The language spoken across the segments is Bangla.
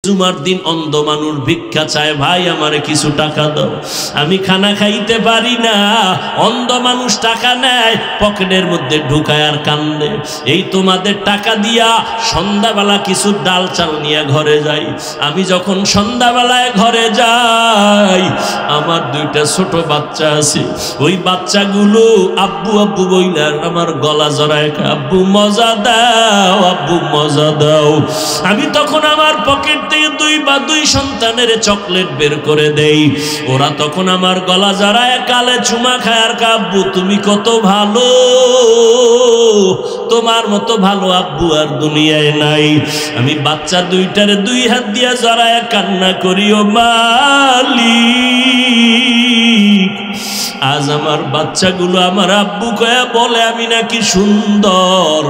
জুমার দিন অন্ধ মানুষ ভিক্ষা চায়, ভাই আমারে কিছু টাকা দাও, আমি খানা খাইতে পারি না। অন্ধ মানুষ টাকা নেয়, পকেটের মধ্যে ঢুকায় আর কান্দে। এই তোমাদের টাকা দিয়া সন্ধ্যাবেলা কিছু ডাল চাল নিয়ে ঘরে যাই। আমি যখন সন্ধ্যাবেলায় ঘরে যাই, আমার দুইটা ছোট বাচ্চা আছে, ওই বাচ্চাগুলো আব্বু আব্বু বইলার আমার গলা জড়ায়, আব্বু মজা দাও, আব্বু মজা দাও। আমি তখন আমার পকেট থেকে দুই সন্তানের চকলেট বের করে দেই। ওরা তখন আমার গলা জড়ায় কালে চুমা খায় আর আব্বু তুমি কত ভালো, তোমার মতো ভালো আব্বু আর দুনিয়ায় নাই। আমি বাচ্চা দুইটারে দুই হাত দিয়া জড়ায় কান্না করি, ও মালিক, আজ আমার বাচ্চাগুলো আমার আব্বু কয়া বলে আমি নাকি সুন্দর,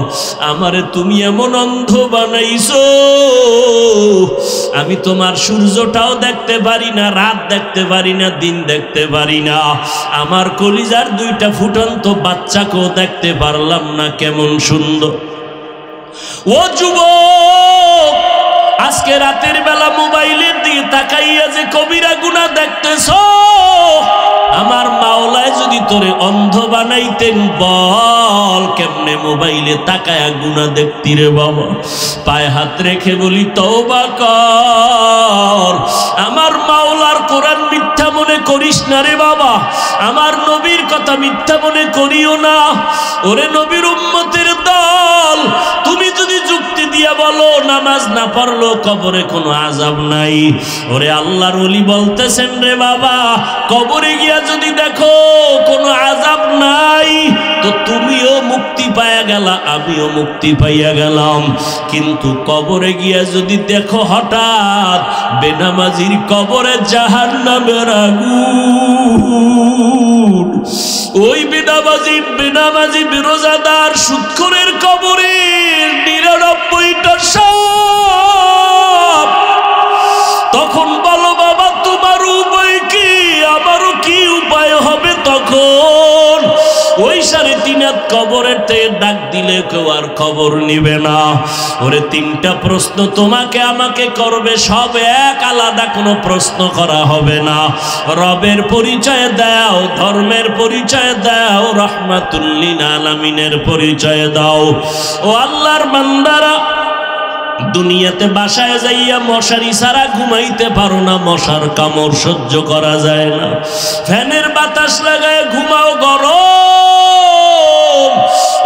আমারে তুমি এমন অন্ধ বানাইছো, আমি তোমার সূর্যটাও দেখতে পারি না, রাত দেখতে পারি না, দিন দেখতে পারি না। আমার কলিজার দুইটা ফুটন্ত বাচ্চাকেও দেখতে পারলাম না, কেমন সুন্দর। ও যুবক, আজকে রাতের বেলা মোবাইলের দিকে তাকাইয়া যে কবিরা গুনাহ দেখতেছো, আমার মাওলায় যদি তোরে অন্ধ বানাইতেন, বল কেমনে মোবাইলে তাকায়া গুনাহ দেখতি রে বাবা। পায়ে হাত রেখে বলি তওবা কর, আমার মাওলার কোরআন মিথ্যা মনে করিস না রে বাবা, আমার নবীর কথা মিথ্যা মনে করিও না। ওরে নবীর উম্মতের দল, তুমি যদি যুক্তি দিয়া বলো নামাজ না পড়লো কবরে কোনো আযাব নাই, ওরে আল্লাহর ওলি বলতেছেন রে বাবা, কবরে গিয়া যদি দেখো কোনো আযাব নাই, তো তুমিও মুক্তি পাইয়া গেলা, আমিও মুক্তি পাইয়া গেলাম। কিন্তু কবরে গিয়া যদি দেখো হঠাৎ বেনামাজির কবরে জাহান্নামের আগুন, ওই বেনামাজি বিরোজাদার সুদখোরের কবরে ৯৯টা সাপ, তখন বলো বাবা তোমার উপায় কি, আমারও কি উপায় হবে? তখন ওই ৩.৫ হাত কবরের থেকে ডাক দিলে কেউ আর খবর নিবে না। ওরে ৩টা প্রশ্ন তোমাকে আমাকে করবে, সব এক, আলাদা কোনো প্রশ্ন করা হবে না। রবের পরিচয় দাও, ধর্মের পরিচয় দাও, রাহমাতুল লিল আলামিনের পরিচয় দাও। ও আল্লাহর বান্দারা, দুনিয়াতে বাসায় যাইয়া মশারি ছাড়া ঘুমাইতে পারো না, মশার কামড় সহ্য করা যায় না, ফ্যানের বাতাস লাগায় ঘুমাও গরম।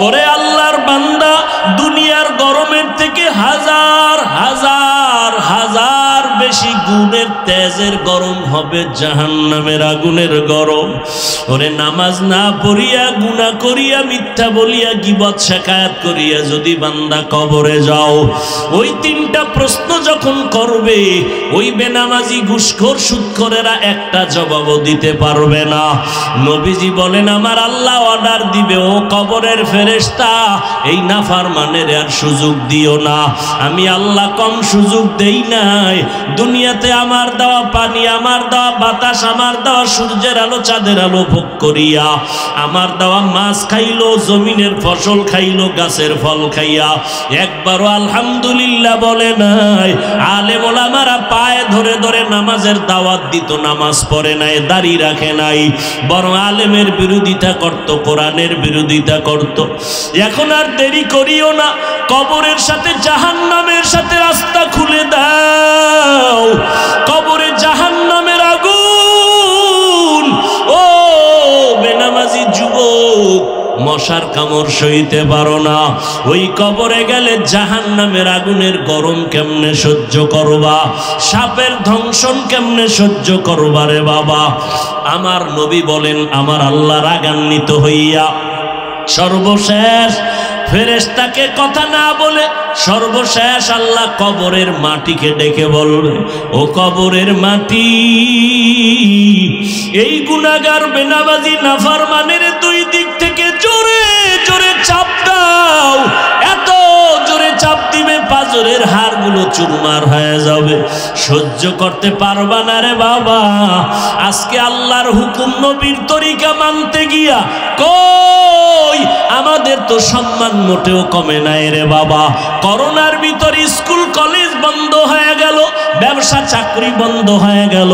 ওরে আল্লাহর বান্দা, দুনিয়ার গরমের থেকে হাজার হাজার হাজার বেশি গুণের তেজের গরম হবে জাহান্নামের আগুনের গরম। ওরে নামাজ না পড়িয়া, গুনাহ করিয়া, মিথ্যা বলিয়া, গীবত শিকায়াত করিয়া যদি বান্দা কবরে যাও, ওই ৩টা প্রশ্ন যখন করবে, ওই বেনামাজি ঘুষখোর সুদখোরেরা একটা জবাবও দিতে পারবে না। নবীজি বলেন আমার আল্লাহ অর্ডার দিবে, ও কবরের ফেরেশতা, এই নাফরমানের আর সুযোগ দিও না। আমি আল্লাহ কম সুযোগ দেই নাই। দুনিয়াতে আমার দেওয়া পানি, আমার দেওয়া বাতাস, আমার দেওয়া সূর্যের আলো, চাঁদের আলো ভোগ করিয়া, আমার দেওয়া মাছ খাইলো, জমিনের ফসল খাইলো, গাছের ফল খাইয়া একবারও আলহামদুলিল্লাহ বলে নাই। আলেম ওলামারা পায়ে ধরে ধরে নামাজের দাওয়াত দিত, নামাজ পড়ে নাই, দাড়ি রাখে নাই, বরং আলেমের বিরোধিতা করত, কোরআনের বিরোধিতা করত। এখন আর দেরি করিও না, কবরের সাথে জাহান্নামের সাথে রাস্তা খুলে দাও। কবরে জাহান্নামের আগুন, ও বেনামাজি যুবক, মশার কামড় সইতে পারো না, ওই কবরে গেলে জাহান্নামের আগুনের গরম কেমনে সহ্য করবা, সাপের দংশন কেমনে সহ্য করবা রে বাবা। আমার নবী বলেন, আমার আল্লাহ রাগান্বিত হইয়া সর্বশেষ ফেরেশতাকে কথা না বলে সর্বশেষ আল্লাহ কবরের মাটিকে ডেকে বলবে, ও কবরের মাটি, এই গুনাহগার বেনামাজি নাফরমানের দুই দিক থেকে জোরে জোরে চাপ দাও। এত জোরে চাপ দিবে, ৫ শরীরের হাড়গুলো চুরমার হয়ে যাবে, সহ্য করতে পারবা না রে বাবা। আজকে আল্লাহর হুকুম নবীর তরিকা মানতে গিয়া কই আমাদের তো সম্মান মোটেও কমে নাই রে বাবা। করোনার ভিতর স্কুল কলেজ বন্ধ হয়ে গেল, ব্যবসা চাকরি বন্ধ হয়ে গেল,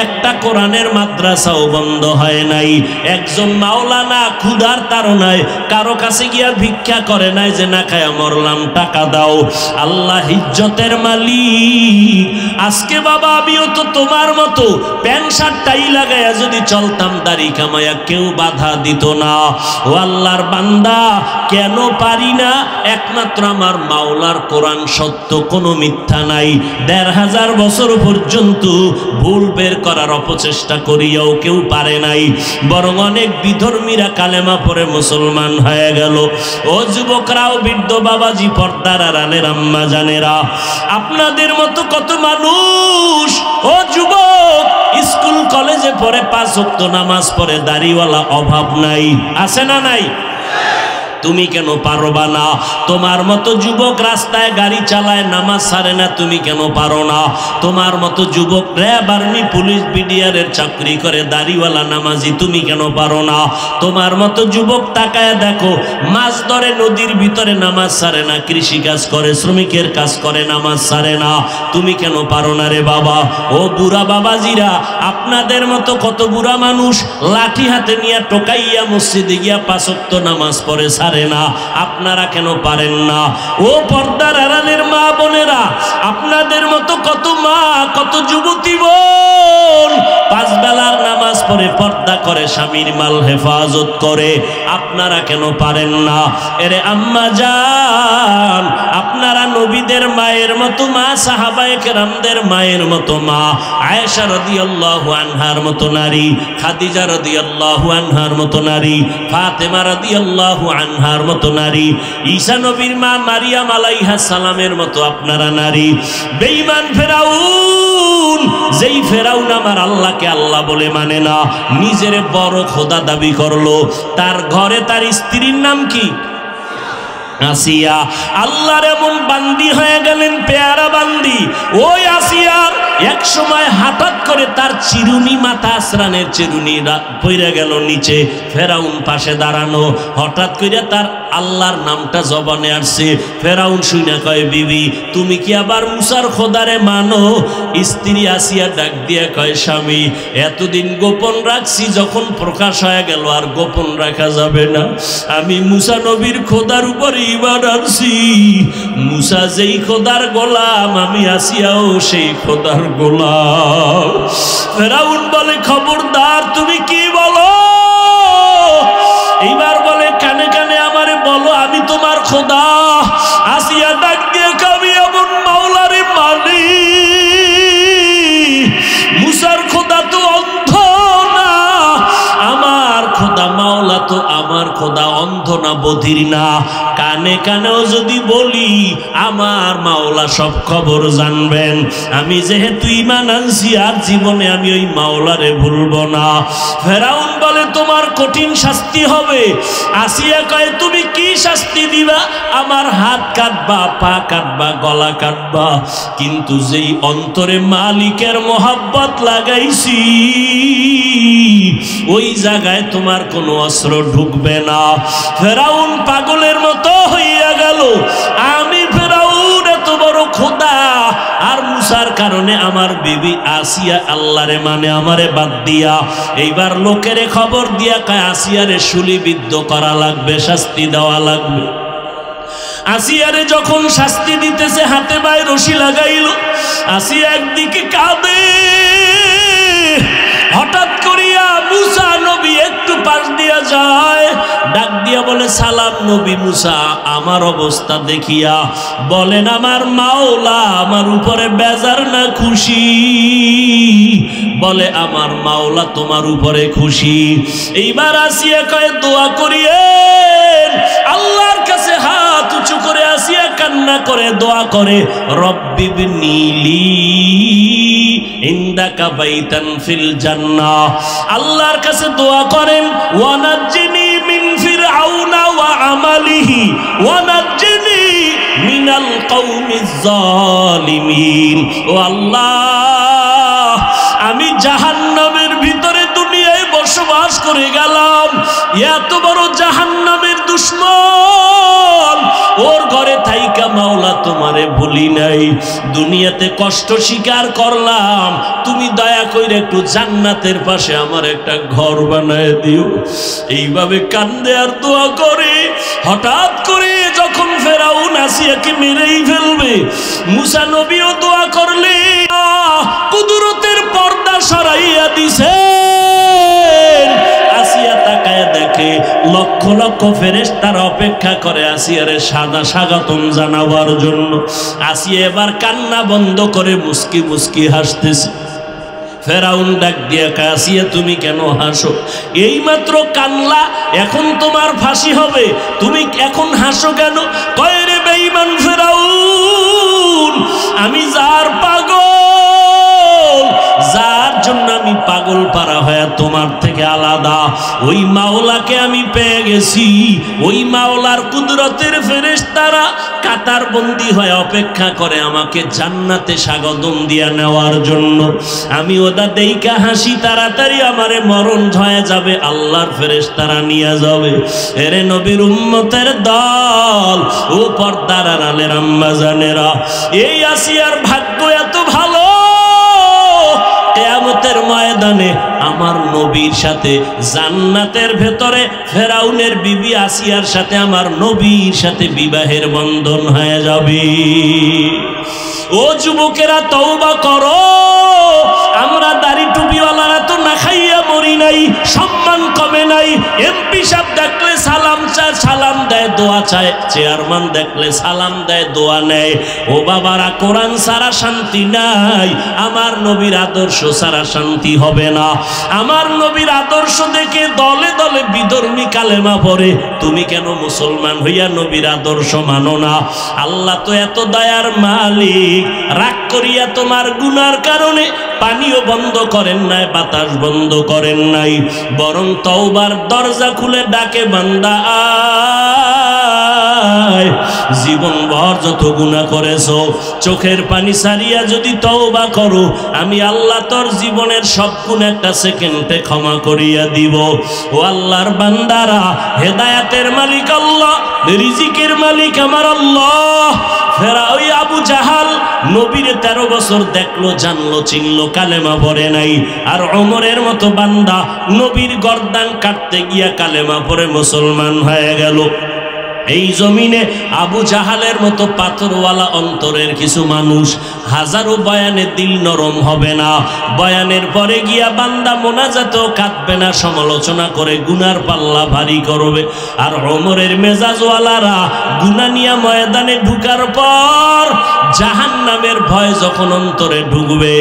একটা কোরআনের মাদ্রাসাও বন্ধ হয় নাই। একজন মাওলানা ক্ষুধার তাড়নায় কারো কাছে গিয়া ভিক্ষা করে নাই যে না খায়া মরলাম, টাকা দাও। আল্লাহ ইজ্জতের মালিক। আজকে বাবা আমিও তো তোমার মতো প্যান্ট শার্ট টাই লাগাইয়া যদি চলতাম, দাড়ি কামাইয়া কেউ বাধা দিত না। ও আল্লাহর বান্দা, কেন পারি না? একমাত্র আমার মাওলার কোরআন সত্য, কোনো মিথ্যা নাই। ১৫০০ বছর পর্যন্ত ভুল বের করার অপচেষ্টা করিয়াও কেউ পারে নাই, বরং অনেক বিধর্মীরা কালেমা পড়ে মুসলমান হয়ে গেল। ও যুবকরাও, বৃদ্ধ বাবাজি, পর্দার আড়ালের আম্মা জানেরা, আপনাদের মতো কত মানুষ, ও যুবক, স্কুল কলেজে পড়ে, ৫ ওয়াক্ত নামাজ পড়ে, দাড়িওয়ালা অভাব নাই, আছে না নাই? তুমি কেন পারবা না? তোমার মতো যুবক রাস্তায় গাড়ি চালায়, নামাজ ছাড়ে না, তুমি কেন পারো না? তোমার মতো যুবক র্যাব, আর্মি, পুলিশ, বিডিআরের চাকরি করে, দাড়িওয়ালা নামাজি, তুমি কেন পারো না? তোমার মতো যুবক তাকায় দেখো, মাছ ধরে নদীর ভিতরে, নামাজ ছাড়ে না, কৃষি কাজ করে, শ্রমিকের কাজ করে, নামাজ ছাড়ে না, তুমি কেন পারো না রে বাবা? ও বুড়া বাবাজিরা, আপনাদের মতো কত বুড়া মানুষ লাঠি হাতে নিয়ে টোকাইয়া মসজিদে গিয়া ৫ ওয়াক্ত নামাজ পড়ে, না, আপনারা কেন পারেন না? ও পর্দার আড়ালের মা বোনেরা, আপনাদের মতো কত মা, কত যুবতী বোন ৫ বেলার নামাজ পড়ে, পর্দা করে, স্বামীর মাল হেফাজত করে, আপনারা কেন পারেন না? এরে আম্মা জান, আপনারা নবীদের মায়ের মতো মা, সাহাবায়ে কেরামদের মায়ের মতো মা, আয়েশা রাদিয়াল্লাহু আনহার মতো নারী, খাদিজা রাদিয়াল্লাহু আনহার মতো নারী, ফাতেমা রাদিয়াল্লাহু আনহার মতো নারী, ঈসা নবীর মা মারিয়াম আলাইহিস সালামের মতো আপনারা নারী। বেঈমান ফেরাউন, যেই ফেরাউন আমার আল্লাহকে আল্লাহ বলে মানে না, নিজের বড় খোদা দাবি করলো, তার ঘরে তার স্ত্রীর নাম কি? আসিয়া। আল্লাহর এমন বান্দি হয়ে গেলেন, পেয়ারা বান্দি। ওই আসিয়ার এক সময় হঠাৎ করে তার চিরুনি, মাথা আসরানের চিরুনি পইরা গেল নিচে, ফেরাউন পাশে দাঁড়ানো, হঠাৎ করে তার আল্লাহর নামটা জবানে আসছে। ফেরাউন শুইনা কয়, বিবি তুমি কি আবার মুসার খোদারে মানো? স্ত্রী আসিয়া ডাক দিয়া কয়, স্বামী এতদিন গোপন রাখছি, যখন প্রকাশ হয়ে গেল আর গোপন রাখা যাবে না। আমি মুসা নবীর খোদার উপরে ঈমান আনছি। মুসা যেই খোদার গোলাম, আমি আসিয়াও সেই খোদার গোলাম। ফেরাউন বলে, খবরদার, তুমি কি বলো? এইবার বলে, কানে কানে আমারে বলো, আমি তোমার খোদা। আসিয়া ডাক দিয়ে কবি, এমন মাওলারে মানি, মুসার খোদা তো অন্ধ না, আমার খোদা মাওলা তো আমার খোদা অন্ধ না, বধির না। কানে কানেও যদি বলি, আমার মাওলা সব খবর জানবেন। আমি যেহেতু ঈমান আনছি, আর জীবনে আমি ওই মাওলারে ভুলবো না। ফেরাউন বলে, তোমার কঠিন শাস্তি হবে। আসিয়া কয়, তুমি কি শাস্তি দিবা? আমার হাত কাটবা, পা কাটবা, গলা কাটবা, কিন্তু যেই অন্তরে মালিকের মোহাব্বত লাগাইছি, ওই জায়গায় তোমার কোনো অস্ত্র ঢুকবে না। ফেরাউন পাগলের মতো হইয়া গেল। আমি ফেরাউন এত বড় খোদা, আর মুসার কারণে আমার বিবি আসিয়া আল্লাহরে মানে আমারে বাদ দিয়া। এইবার লোকেরে খবর দিয়া কয়, আসিয়ারে শুলিবিদ্ধ করা লাগবে, শাস্তি দেওয়া লাগবে। আসিয়ারে যখন শাস্তি দিতেছে, হাতে পায়ে রশি লাগাইল। আসিয়া একদিকে কাঁদে, হঠাৎ করিয়া মুসা নবী একটু পাশ দিয়া যায়, ডাক দিয়া বলে, সালাম নবী মুসা। আমার অবস্থা দেখিয়া বলেন, আমার মাওলা আমার উপরে বেজার না খুশি? বলে, আমার মাওলা তোমার উপরে খুশি। এইবার আসিয়া কয়, দোয়া করিয়েন। আল্লাহর কাছে হাত উঁচু করে আসিয়া কান্না করে দোয়া করে, রব্বি বিনিলি ইনদাকা বাইতান ফিল জান্নাহ। আল্লাহর কাছে দোয়া করেন, ওয়ানাজ্জিনি মিন ফিরআউনা ওয়া আমালিহি ওয়ানাজ্জিনি মিন মিনাল কওমিজ জালিমিন। ও আল্লাহ, আমি জাহান্নামের ভিতরে দুনিয়ায় বসবাস করে গেলাম, এত বড় জাহান্নামের দুশ্মন, ওর ঘরে থাইকা মাওলা তোমারে ভুলি নাই, দুনিয়াতে কষ্ট স্বীকার করলাম, তুমি দয়া করে একটু জান্নাতের পাশে আমার একটা ঘর বানায় দিও। এইভাবে কান্দে আর দোয়া করে হঠাৎ করে যখন ফেরাউন আসিয়াকে মেরেই ফেলবে, মুসা নবীও দোয়া করলে কুদরতের পর্দা সরাইয়া দিছে। আসিয়া তাকায় দেখে লক্ষ লক্ষ ফেরেশতারা অপেক্ষা করে আসিয়ারে সাদা স্বাগতম জানাবার জন্য। আসিয়া এবার কান্না বন্ধ করে মুস্কি মুস্কি হাসতেছে। ফেরাউন ডাক দিয়া কয়, আসিয়া তুমি কেন হাসো? এইমাত্র কান্না, এখন তোমার ফাঁসি হবে, তুমি এখন হাসো কেন? কয় রে বেঈমান ফেরাউন, আমি যার পাগল, যার জন্য আমি পাগল পারা হয়ে তোমার থেকে আলাদা, ওই মাওলাকে আমি পেয়ে গেছি। ওই মাওলার কুদরতের ফেরেশতারা কাতার বন্দি হয়ে অপেক্ষা করে আমাকে জান্নাতে স্বাগতম দিয়া নেওয়ার জন্য। আমি ওটা দেইকা হাসি, তাড়াতাড়ি আমারে মরণ হয়ে যাবে, আল্লাহর ফেরেশতারা নিয়ে যাবে। এরে নবীর উম্মতের দল, ও পর্দার আড়ালের আম্মা জানেরা, এই আসিয়ার ভাগ্য এত ভালো, কিয়ামতের ময়দানে আমার নবীর সাথে জান্নাতের ভেতরে ফেরাউনের বিবি আসিয়ার সাথে আমার নবীর সাথে বিবাহের বন্ধন হয়ে যাবে। ও যুবকেরা, তওবা করো। আমরা দাড়ি টুপিওয়ালারা তো না খাইয়া মরি নাই, সম্মান কমে নাই। এমপি সাহেব দেখলে সালাম চায়, সালাম দেয়, দোয়া চায়। চেয়ারম্যান দেখলে সালাম দেয়, দোয়া নেয়। ও বাবারা, কোরআন ছাড়া শান্তি নাই, আমার নবীর আদর্শ ছাড়া শান্তি হবে না। আমার নবীর আদর্শ দেখে দলে দলে বিধর্মী কালেমা পড়ে। তুমি কেন মুসলমান হইয়া নবীর আদর্শ মানো না? আল্লাহ তো এত দয়ার মালিক, রাগ করিয়া তোমার গুনার কারণে পানিও বন্ধ করেন নাই, বাতাস বন্ধ করেন নাই, বরং তওবার দরজা খুলে ডাকে, বান্দা আয়। জীবন ভর যত গুনাহ করেছো, চোখের পানি সারিয়া যদি তওবা করো, আমি আল্লাহ তোর জীবনের সব গুনাহ একটা সেকেন্ডে ক্ষমা করিয়া দিব। ও আল্লাহর বান্দারা, হেদায়েতের মালিক আল্লাহ, রিজিকের মালিক আমার আল্লাহ। ফেরাউন আবু জাহাল নবীরে 13 বছর দেখলো, জানলো, চিনলো, কালেমা পড়ে নাই। আর ওমরের মতো বান্দা নবীর গর্দান কাটতে গিয়া কালেমা পড়ে মুসলমান হয়ে গেল। এই জমিনে আবু জাহালের মতো পাথরওয়ালা অন্তরের কিছু মানুষ, হাজারো বয়ানে দিল নরম হবে না, বয়ানের পরে গিয়া বান্দা মোনাজাতেও কাঁদবে না, সমালোচনা করে গুনার পাল্লা ভারী করবে। আর ওমরের মেজাজওয়ালারা গুনাহ নিয়া ময়দানে ঢুকার পর জাহান্নামের ভয় যখন অন্তরে ঢুকবে,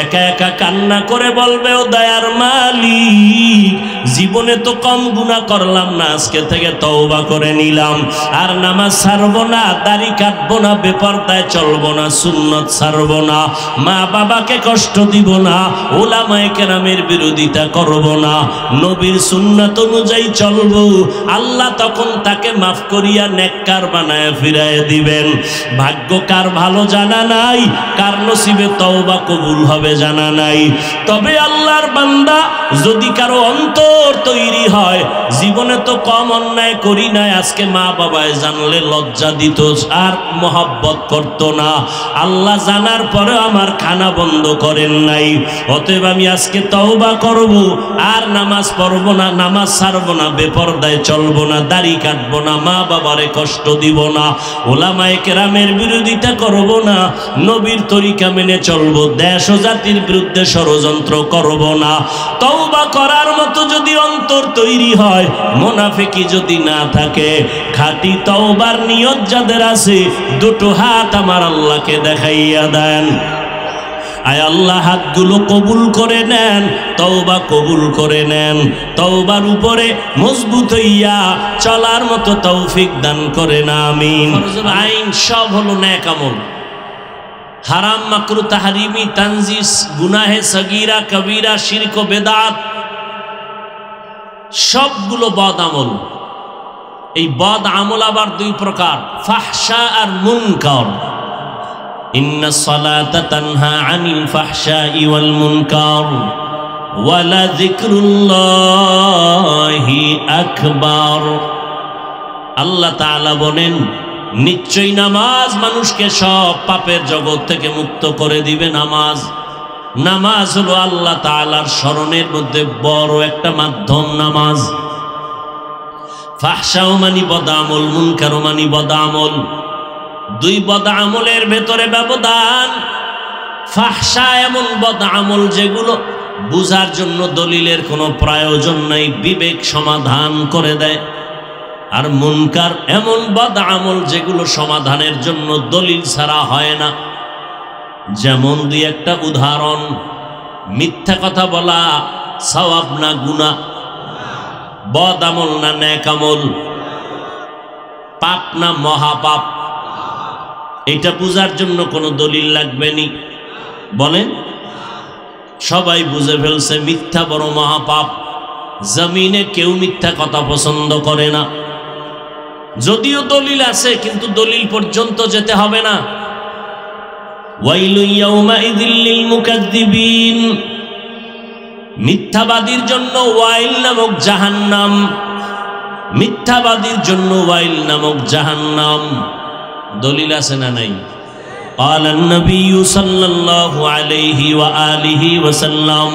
একা একা কান্না করে বলবে, ও দয়ার মালিক, জীবনে তো কম গুনাহ করলাম না, আজকে থেকে তওবা করে নিলাম। আর নামাজ ছাড়বো না, দাড়ি কাটবো না, বেপরদায় চলবো না, সুন্নত ছাড়বো না, মা বাবাকে কষ্ট দিব না, উলামায়ে কেরামের বিরোধিতা করব না, নবীর সুন্নাত অনুযায়ী চলবো। আল্লাহ তখন তাকে মাফ করিয়া নেককার বানায় ফিরায় দিবেন। ভাগ্য কার ভালো জানা নাই, কার নসিবে তওবা কবুল হবে জানা নাই। তবে আল্লাহর বান্দা, যদি কারো অন্তর তৈরি হয়, জীবনে তো কম অন্যায় করি নাই, আজকে মা বাবায় জানলে লজ্জা দিত আর মহব্বত করতো না, আল্লাহ জানার পরে আমার খানা বন্ধ করেন নাই, অতএব আমি আজকে তওবা করব, আর নামাজ পড়বো না, নামাজ ছাড়বো না, বেপরদায় চলবো না, দাড়ি কাটবো না, মা বাবারে কষ্ট দিব না, ওলামায়ে কেরামের বিরোধিতা করব না, নবীর তরিকা মেনে চলবো, দেশ ও জাতির বিরুদ্ধে ষড়যন্ত্র করব না। তওবা করার মতো যদি অন্তর তৈরি হয়, মুনাফিকি যদি না থাকে, খাঁটি তওবার নিয়ত যাদের আছে, দুটো হাত আমার আল্লাহকে দেখাইয়া দেন। আয় আল্লাহ, হাতগুলো কবুল করে নেন, তওবা কবুল করে নেন, তওবার উপরে মজবুত হইয়া চলার মতো তৌফিক দান করেন, আমিন। আইন সব হলো নেক আমল, হারাম, মাকরু, তাহরিমি, তানজিস, গুনাহে সগীরা, কবিরা, শিরক ও বেদাত সবগুলো বদ আমল। এই বদ আমল আবার দুই প্রকার, ফাহশা আর মুনকার। ইন্নাস সালাতা তানহা আনিল ফাহশাই ওয়াল মুনকার ওয়ালা যিকরুল্লাহি আকবার। আল্লাহ তাআলা বলেন, নিশ্চয়ই নামাজ মানুষকে সব পাপের জগৎ থেকে মুক্ত করে দিবে। নামাজ হলো আল্লাহ তাআলার স্মরণের মধ্যে বড় একটা মাধ্যম। নামাজ ফাহশাও মানি বদামল, মুনকারও মানি বদামল। দুই বদামলের ভেতরে ব্যবধান। ফাহশা এমন বদামল যেগুলো বুঝার জন্য দলিলের কোনো প্রয়োজন নাই, বিবেক সমাধান করে দেয়। আর মুনকার এমন বদামল যেগুলো সমাধানের জন্য দলিল ছাড়া হয় না। যেমন দুই একটা উদাহরণ, মিথ্যা কথা বলা সওয়াব না গুনাহ? বদ আমল না নেক আমল? পাপ না মহাপাপ? এটা বুঝার জন্য কোনো দলিল লাগবে নি? বলেন, সবাই বুঝে ফেলছে মিথ্যা বড় মহাপাপ। জমিনে কেউ মিথ্যা কথা পছন্দ করে না। যদিও দলিল আছে, কিন্তু দলিল পর্যন্ত যেতে হবে না। ওয়াইলু ইয়াউমাইযিল লিল মুকাজ্জিবিন, মিথ্যাবাদীর জন্য ওয়াইল নামক জাহান্নাম। মিথ্যাবাদীর জন্য ওয়াইল নামক জাহান্নাম। দলিল আছে না নাই? ক্বালান নবিয়্যু সাল্লাল্লাহু আলাইহি ওয়া আলিহি ওয়া সাল্লাম,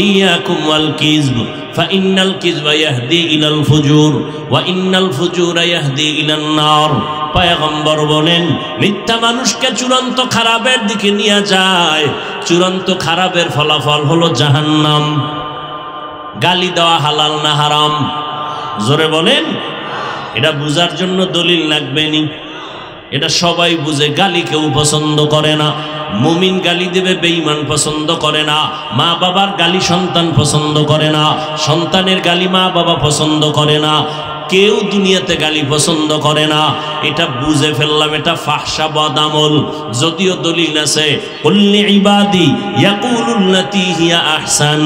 ইয়াকুম ওয়াল কিযব ফাইন্নাল কিযবা ইয়াহদি ইলাল ফুজুর ওয়া ইন্নাল ফুজুরা ইয়াহদি ইলান নার। পয়গম্বর বলেন, মিথ্যা মানুষকে চূড়ান্ত খারাপের দিকে নিয়ে যায়। চূড়ান্ত খারাপের ফলাফল হলো জাহান্নাম। গালি দেওয়া হালাল না হারাম? জোরে বলেন। এটা বুঝার জন্য দলিল লাগবে নি? এটা সবাই বুঝে। গালি কেউ পছন্দ করে না। মুমিন গালি দেবে, বেঈমান পছন্দ করে না। মা বাবার গালি সন্তান পছন্দ করে না। সন্তানের গালি মা বাবা পছন্দ করে না। কেউ দুনিয়াতে গালি পছন্দ করে না। এটা বুঝে ফেললাম, এটা ফাহশা বদামল। যদিও দলিল আছে, কুল্লি ইবাদি ইয়াকুলুল্লাতী হিয়া আহসান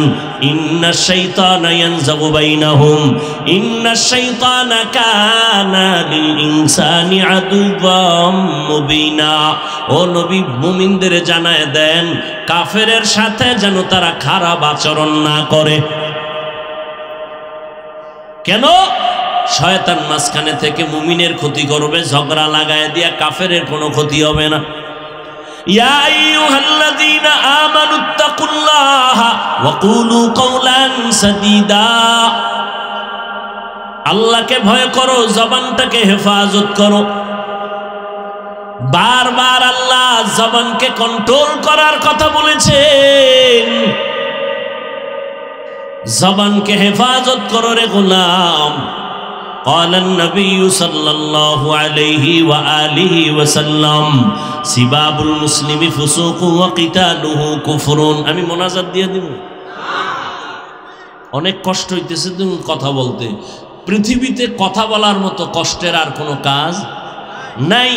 ইন্নাশ শাইতানা ইয়ানযাগু বাইনাহুম ইন্নাশ শাইতানা কানা লিল ইনসানি আদুওয়াম মুবিনা। ও নবী, মুমিনদের জানায় দেন কাফেরের সাথে যেন তারা খারাপ আচরণ না করে। কেন? শয়তান মাঝখানে থেকে মুমিনের ক্ষতি করবে, ঝগড়া লাগায় দিয়া কাফেরের কোনো ক্ষতি হবে না। ইয়া আইয়ুহাল্লাযীনা আমানুত্তাকুল্লাহা ওয়া কুলু কাওলান সাদীদা। আল্লাহকে ভয় করো, জবানটাকে হেফাজত করো। বারবার আল্লাহ জবানকে কন্ট্রোল করার কথা বলেছেন। জবানকে হেফাজত করো রে গোলাম। قال النبي صلى الله عليه وآله وسلم سباب المسلم فسوق وقتاله كفر। আমি মোনাজাত দিয়ে দিব। অনেক কষ্ট হইতেছে তুমি কথা বলতে। পৃথিবীতে কথা বলার মতো কষ্টের আর কোনো কাজ নাই।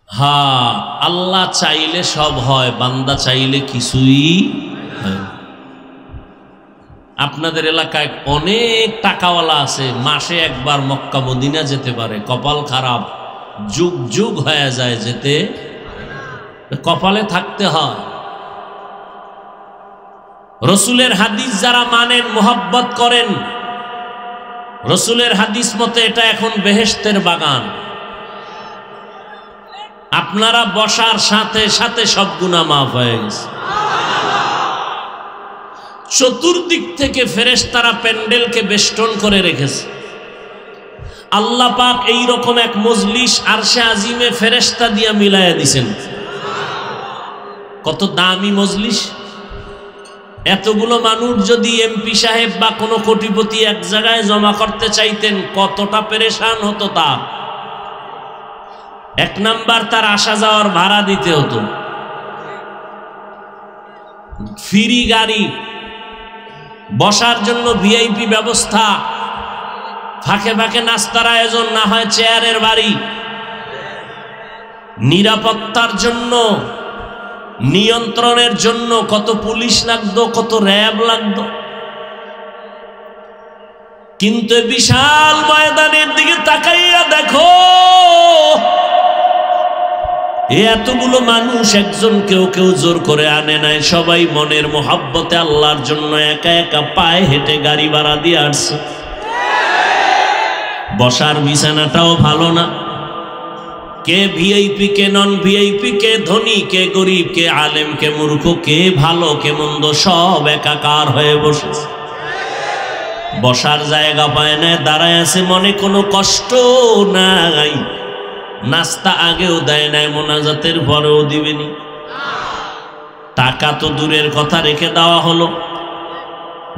হ্যাঁ, আল্লাহ চাইলে সব হয়, বান্দা চাইলে কিছুই হয়। আপনাদের এলাকায় অনেক টাকাওয়ালা আছে, মাসে একবার মক্কা মদিনা যেতে পারে। কপাল খারাপ, যুগ যুগ হয়ে যায় যেতে। কপালে থাকতে হয়। রসুলের হাদিস যারা মানেন, মোহাব্বত করেন, রসুলের হাদিস মতে এটা এখন বেহেশতের বাগান। আপনারা বসার সাথে সাথে সব গুনাহ মাফ হয়ে গেছে। চতুর্দিক থেকে ফেরেশতারা প্যান্ডেলকে বেষ্টন করে রেখেছে। আল্লাহ পাক এইরকম এক মজলিস আরশে আজিমে ফেরেশতা দিয়া মিলাইয়া দিছেন। কত দামি মজলিস! এতগুলো মানুষ যদি এমপি সাহেব বা কোনো কোটিপতি এক জায়গায় জমা করতে চাইতেন, কতটা পেরেশান হতো তার। এক নাম্বার, তার আসা যাওয়ার ভাড়া দিতে হতো, ফ্রি গাড়ি, বসার জন্য ভিআইপি ব্যবস্থা, ফাঁকে ফাঁকে নাস্তার আয়োজন, না হয় চেয়ারের বাড়ি। নিরাপত্তার জন্য, নিয়ন্ত্রণের জন্য কত পুলিশ লাগতো, কত র্যাব লাগতো। কিন্তু বিশাল ময়দানের দিকে তাকাইয়া দেখো, এতগুলো মানুষ একজন কেউ কেউ জোর করে আনে নাই, সবাই মনের মোহাব্বতে আল্লাহর জন্য একা একা পায়ে হেঁটে গাড়ি ভাড়া দিয়ে আসছে। বসার বিছানাটাও ভালো না, কে ভিআইপি কে নন ভিআইপি, কে ধনী কে গরিব, কে আলেম কে মূর্খ, কে ভালো কে মন্দ, সব একাকার হয়ে বসেছে। বসার জায়গা পায় না, দাঁড়ায় আছে, মনে কোনো কষ্ট নাই। নাস্তা আগেও দেয় নাই, মোনাজাতের পরেও দিবেনি। টাকা তো দূরের কথা রেখে দেওয়া হলো,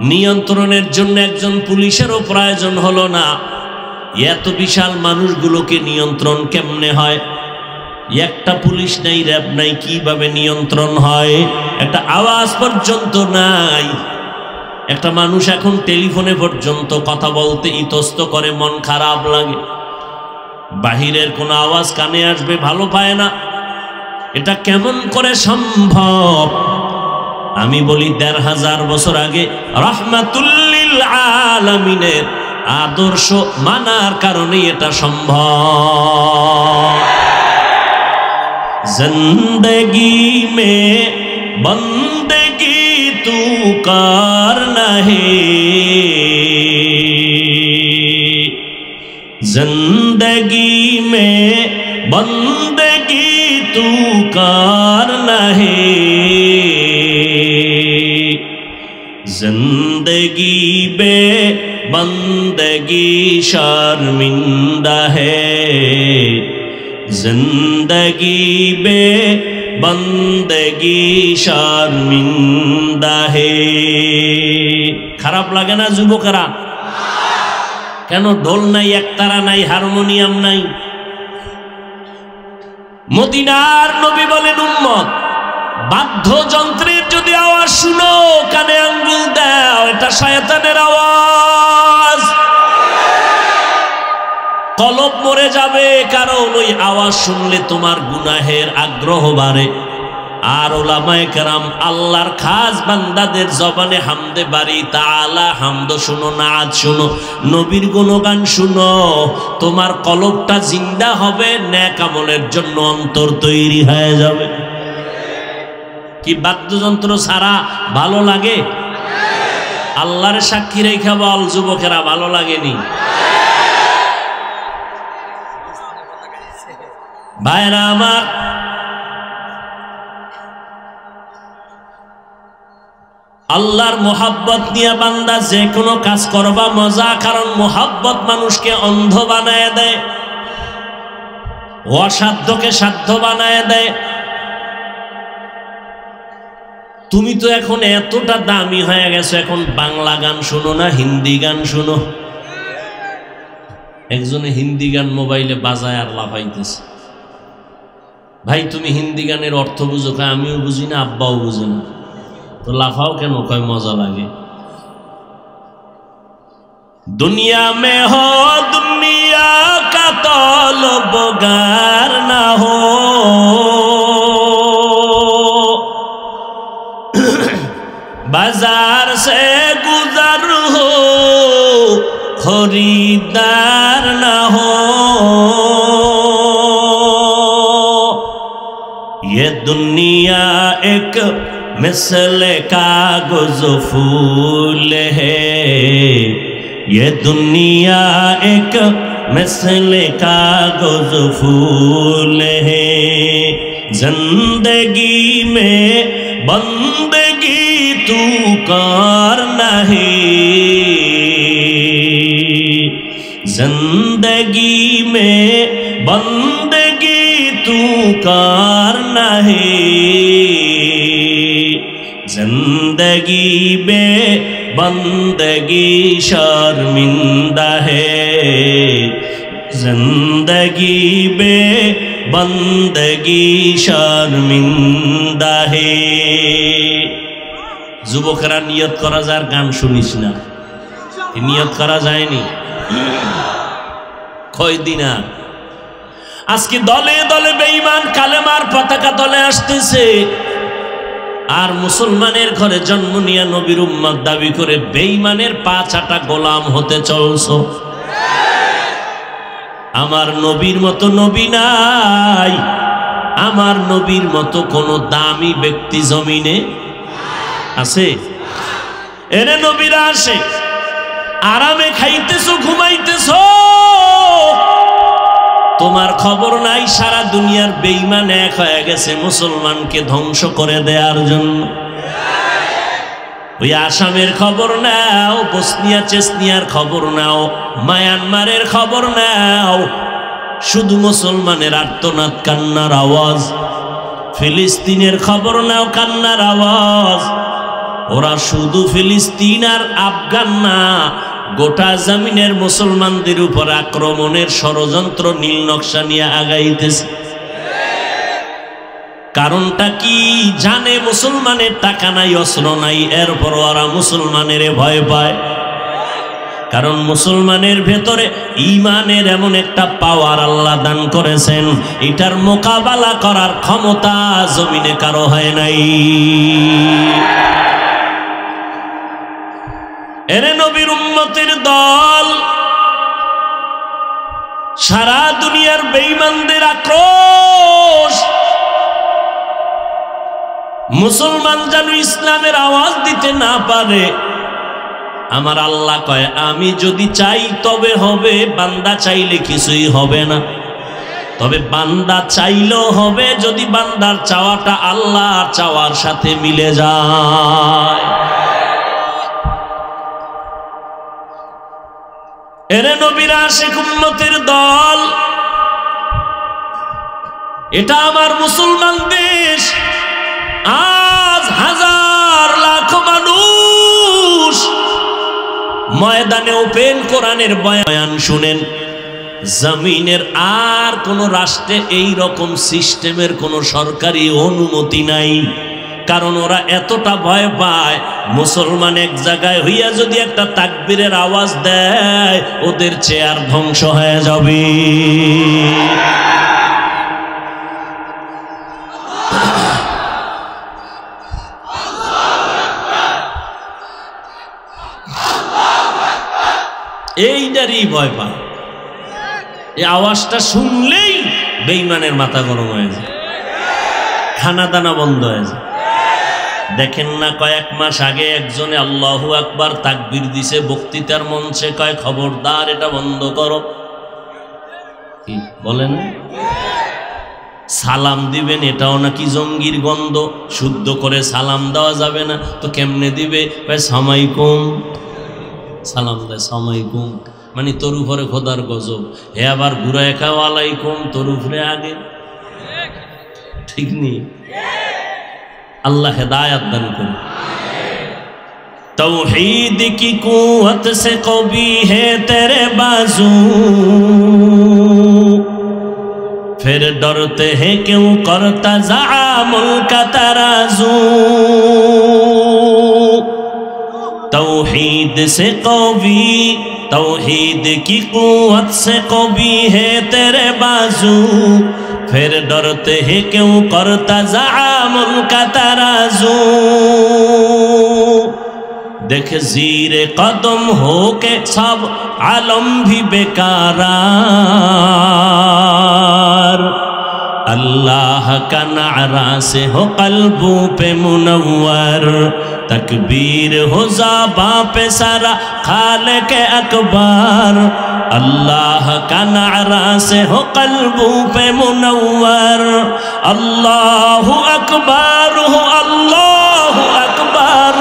নিয়ন্ত্রণের জন্য একজন পুলিশেরও প্রয়োজন হলো না। এত বিশাল মানুষগুলোকে নিয়ন্ত্রণ কেমনে হয়? একটা পুলিশ নাই, র্যাব নাই, কিভাবে নিয়ন্ত্রণ হয়? একটা আওয়াজ পর্যন্ত নাই। একটা মানুষ এখন টেলিফোনে পর্যন্ত কথা বলতে ইতস্ত করে, মন খারাপ লাগে। বাহিরের কোনো আওয়াজ কানে আসবে ভালো পায় না। এটা কেমন করে সম্ভব? আমি বলি ১৫০০ বছর আগে রাহমাতুল্লিল আলামিনের আদর্শ মানার কারণে এটা সম্ভব। জিন্দগি মে বন্দেগি তু করনা হে, जिंदगी में बंदगी तू करना है, जिंदगी बे बंदगी शर्मिंदा है, जिंदगी बे बंदगी शर्मिंदा है। খারাপ লাগে না যুবকেরা? কেন ঢোল নাই, একতারা নাই, হারমোনিয়াম নাই? মদিনার নবী বলেন, উম্মত বাদ্যযন্ত্রের যদি আওয়াজ শুনো, কানে আঙ্গুল দাও, এটা শয়তানের আওয়াজ। কলব মরে যাবে, কারণ ওই আওয়াজ শুনলে তোমার গুনাহের আগ্রহ বাড়ে। আর ওলামায়ে কেরাম আল্লাহর খাস বান্দাদের জবানে হামদে বারি তাআলা হামদ শুনো, নাত শুনো, নবীর গুণগান শুনো, তোমার কলবটা জিন্দা হবে, নেক আমলের জন্য অন্তর তৈরি হয়ে যাবে। কি বাদ্যযন্ত্র ছাড়া ভালো লাগে? আল্লাহর সাক্ষী রেখে বল যুবকেরা, ভালো লাগেনি? ভাইরা আমার, আল্লাহর মোহাব্বত নিয়ে বান্দা যে কোনো কাজ করবা মজা, কারণ মোহাব্বত মানুষকে অন্ধ বানায় দেয়, অসাধ্যকে সাধ্য বানায় দেয়। তুমি তো এখন এতটা দামি হয়ে গেছো, এখন বাংলা গান শুনো না হিন্দি গান শুনো? একজনে হিন্দি গান মোবাইলে বাজায় আর লাফাইতেছে। ভাই তুমি হিন্দি গানের অর্থ বুঝো? কয় আমিও বুঝি না, আব্বাও বুঝে না। তো লাফাও কেন? কয় মজা লাগে। দুনিয়া মে হো দুনিয়া কা তলবগার না হো, বাজার সে গুজর হো, খরিদার না হো। ये दुनिया एक मिसल कागज फूल है, ये दुनिया एक मिसल कागज फूल है, जिंदगी में बंदगी तू करना है, जिंदगी में बंदगी तू करना है, जिंदगी बे बंदगी शर्मिंदा है, जिंदगी बे बंदगी शर्मिंदा है। যুবকেরা নিয়ত করা যায়, গান শুনিস না, নিয়ত করা যায়নি কয়দিন? আজকে দলে দলে বেঈমান কালেমার পতাকা তলে আসতেছে, আর মুসলমানের ঘরে জন্ম নিয়ে নবীর উম্মত দাবি করে বেঈমানের পা চাটা গোলাম হতে চলছো। আমার নবীর মতো নবী নাই, আমার নবীর মতো কোন দামি ব্যক্তি জমিনে আছে? এরে নবীরা আসে, আরামে খাইতেছো ঘুমাইতেছো, তোমার খবর নাই সারা দুনিয়ার বেঈমান এক হয়ে গেছে মুসলমানকে ধ্বংস করে দেওয়ার জন্য। ওই আসামের খবর নাও, বসনিয়া চেসনিয়ার খবর নাও, মায়ানমারের খবর নাও, শুধু মুসলমানের আর্তনাদ কান্নার আওয়াজ। ফিলিস্তিনের খবর নাও, কান্নার আওয়াজ। ওরা শুধু ফিলিস্তিন আর আফগান না, গোটা জমিনের মুসলমানদের উপর আক্রমণের ষড়যন্ত্র নীল নকশা নিয়ে আগাইতেছে। কারণটা কি জানে? মুসলমানের টাকা নাই, অস্ত্র নাই, এরপর ওরা মুসলমানের ভয় পায়। কারণ মুসলমানের ভেতরে ঈমানের এমন একটা পাওয়ার আল্লাহ দান করেছেন, এটার মোকাবেলা করার ক্ষমতা জমিনে কারো হয় নাই। এরে নবীর উম্মতের দল, সারা দুনিয়ার বেঈমানদের আক্রোশ, মুসলমান যেন ইসলামের আওয়াজ দিতে না পারে। আমার আল্লাহ কয়, আমি যদি চাই তবে হবে, বান্দা চাইলে কিছুই হবে না। তবে বান্দা চাইলেও হবে যদি বান্দার চাওয়াটা আল্লাহর চাওয়ার সাথে মিলে যায়। এরে নবীর আশিক উম্মতের দল, এটা আমার মুসলমান দেশ। আজ হাজার লাখ মানুষ ময়দানে ওপেন কোরআনের বয়ান শুনেন। জমিনের আর কোন রাষ্ট্রে এই রকম সিস্টেমের কোন সরকারি অনুমতি নাই। কারণ ওরা এতটা ভয় পায়, মুসলমান এক জায়গায় হইয়া যদি একটা তাকবীরের আওয়াজ দেয়, ওদের চেয়ার ধ্বংস হয়ে যাবে। এইটারই ভয় পায়। এই আওয়াজটা শুনলেই বেঈমানের মাথা গরম হয়ে যায়, খানা দানা বন্ধ হয়ে যায়। দেখেন না, কয়েক মাস আগে একজনে আল্লাহু আকবার তাকবীর দিছে বক্তৃতার মঞ্চে, কয় খবরদার এটা বন্ধ করো। কি বলেন? সালাম দিবেন, এটাও নাকি জঙ্গির গন্ধ, শুদ্ধ করে সালাম দেওয়া যাবে না। তো কেমনে দিবে? কয় সামাইকুম, সালাম দেয় সামাইকুম, মানে তোর উপরে খোদার গজব। হে আবার ঘুরায় খাও আলাইকুম, তোর উপরে আগে। ঠিক নেই? अल्लाह हिदायत दान करे। तौहीद की कुव्वत से कवी है तेरे बाजू, फिर डरते हैं क्यों करता ज़ामुल का तराजू। तौहीद से कवी, तौहीद की कुव्वत से कवी है तेरे बाजू, फिर डरते हैं क्यों करता ज़ामुल का तराजू। देख ज़ीरे कदम हो के सब आलम भी बेकारार, अल्लाह का नारा से हो कल्बों पे मुनव्वर, तकबीर हो ज़बां पे सारा खालिक अकबर, अल्लाह का नारा से हो कल्बों पे मुनव्वर। अल्लाहु अकबर हो, अल्लाहु अकबर,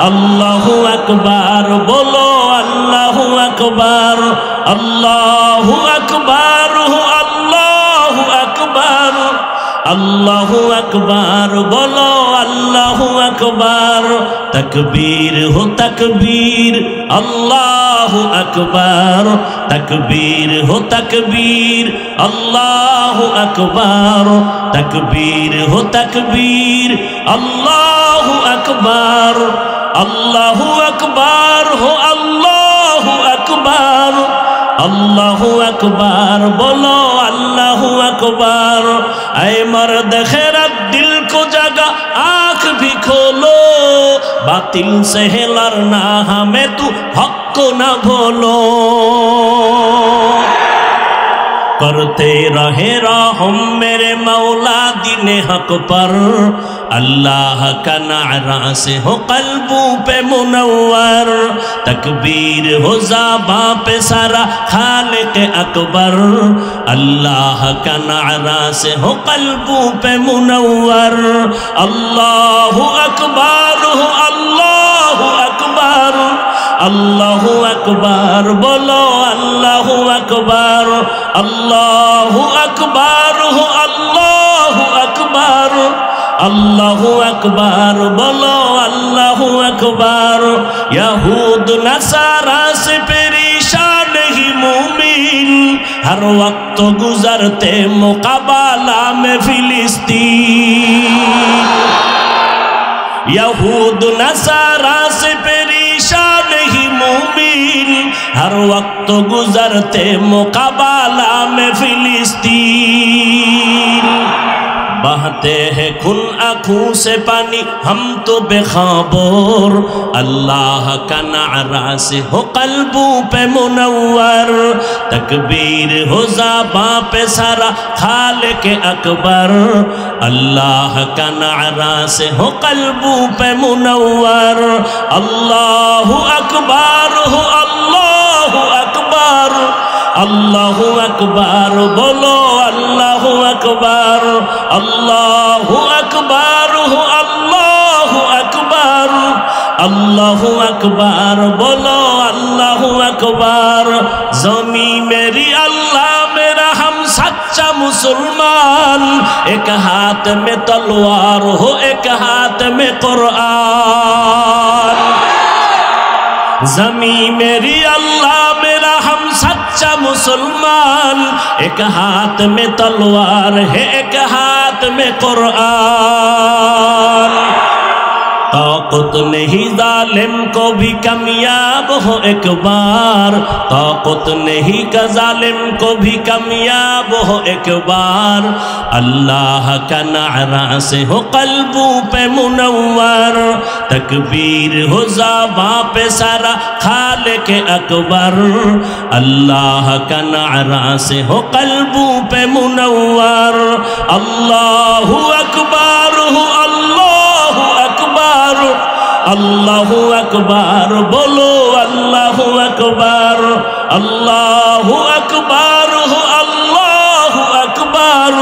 अल्लाहु अकबर बोलो, अल्लाहु अकबर, अल्लाहु अकबर हो, अल्लाहु अकबर, अल्लाहु अकबर बोलो, अल्लाहु अकबर। तकबीर हो तकबीर, अल्लाहु अकबर, तकबीर हो तकबीर, अल्लाहु अकबर, तकबीर हो तकबीर, अल्लाहु अकबर, अल्लाहु अकबर हो, अल्लाहु अकबर, अल्लाहु अकबर बोलो, अल्लाहु अकबर। ऐ मर्द खैरत दिल को जगा आँख भी खोलो, बातिल से लड़ना हमें तू हक को न भूलो। करते रहे रहम मेरे मौला दीने हक पर, अल्लाह का नारा से हो कल्बों पे मुनव्वर। तकबीर हो ज़बां पे सारा खालिक अकबर, अल्लाह का नारा से हो कल्बों पे मुनव्वर। अल्लाहु अकबर हो अल्लाहु अकबर, अल्लाहु अकबर बोलो अल्लाहु अकबर। अल्लाहु अकबर हो अल्लाहु अकबर, अल्लाहु अकबर बोलो अल्लाहु अकबर। यहूद नसारा से परेशान ही मोमिन, हर वक्त गुजरते मुकाबला में फिलिस्तीन। यहूद नसारा से परेशान ही मोमिन, हर वक्त गुजरते मुकाबला में फिलिस्तीन। बहते हैं खून आँखों से पानी हम तो बेखबर, अल्लाह का नारा से हो कल्बों पे मुनव्वर। तकबीर हो ज़बां पे सारा खालिक अकबर, अल्लाह का नारा से हो कल्बों पे मुनव्वर। अल्लाहु अकबर हो अल्लाहु अकबर, अल्लाहु अकबर बोलो अल्लाहु अकबर। अल्लाहु अकबर हो अल्लाहु अकबर, अल्लाहु अकबर बोलो अल्लाहु अकबर। ज़मी मेरी अल्लाह मेरा हम सच्चा मुसलमान, एक हाथ में तलवार हो एक हाथ में कुरान। ज़मी मेरी अल्लाह मेरा हम सच्चा मुसलमान, एक हाथ में तलवार है एक हाथ में कुरान। ताकत नहीं जालिम को भी कामयाब हो एक बार, ताकत नहीं का जालिम को भी कामयाब हो एक बार। अल्लाह का नारा से हो कल्बों पे मुनव्वर। तकबीर हो ज़बां पे सारा खालिक अकबर, अल्लाह का नारा से हो कल्बों पे मुनव्वर। अल्लाहु अकबर हो अल्लाहु अकबर, अल्लाहु अकबर बोलो अल्लाहु अकबर। अल्लाहु अकबर हो अल्लाहु अकबर,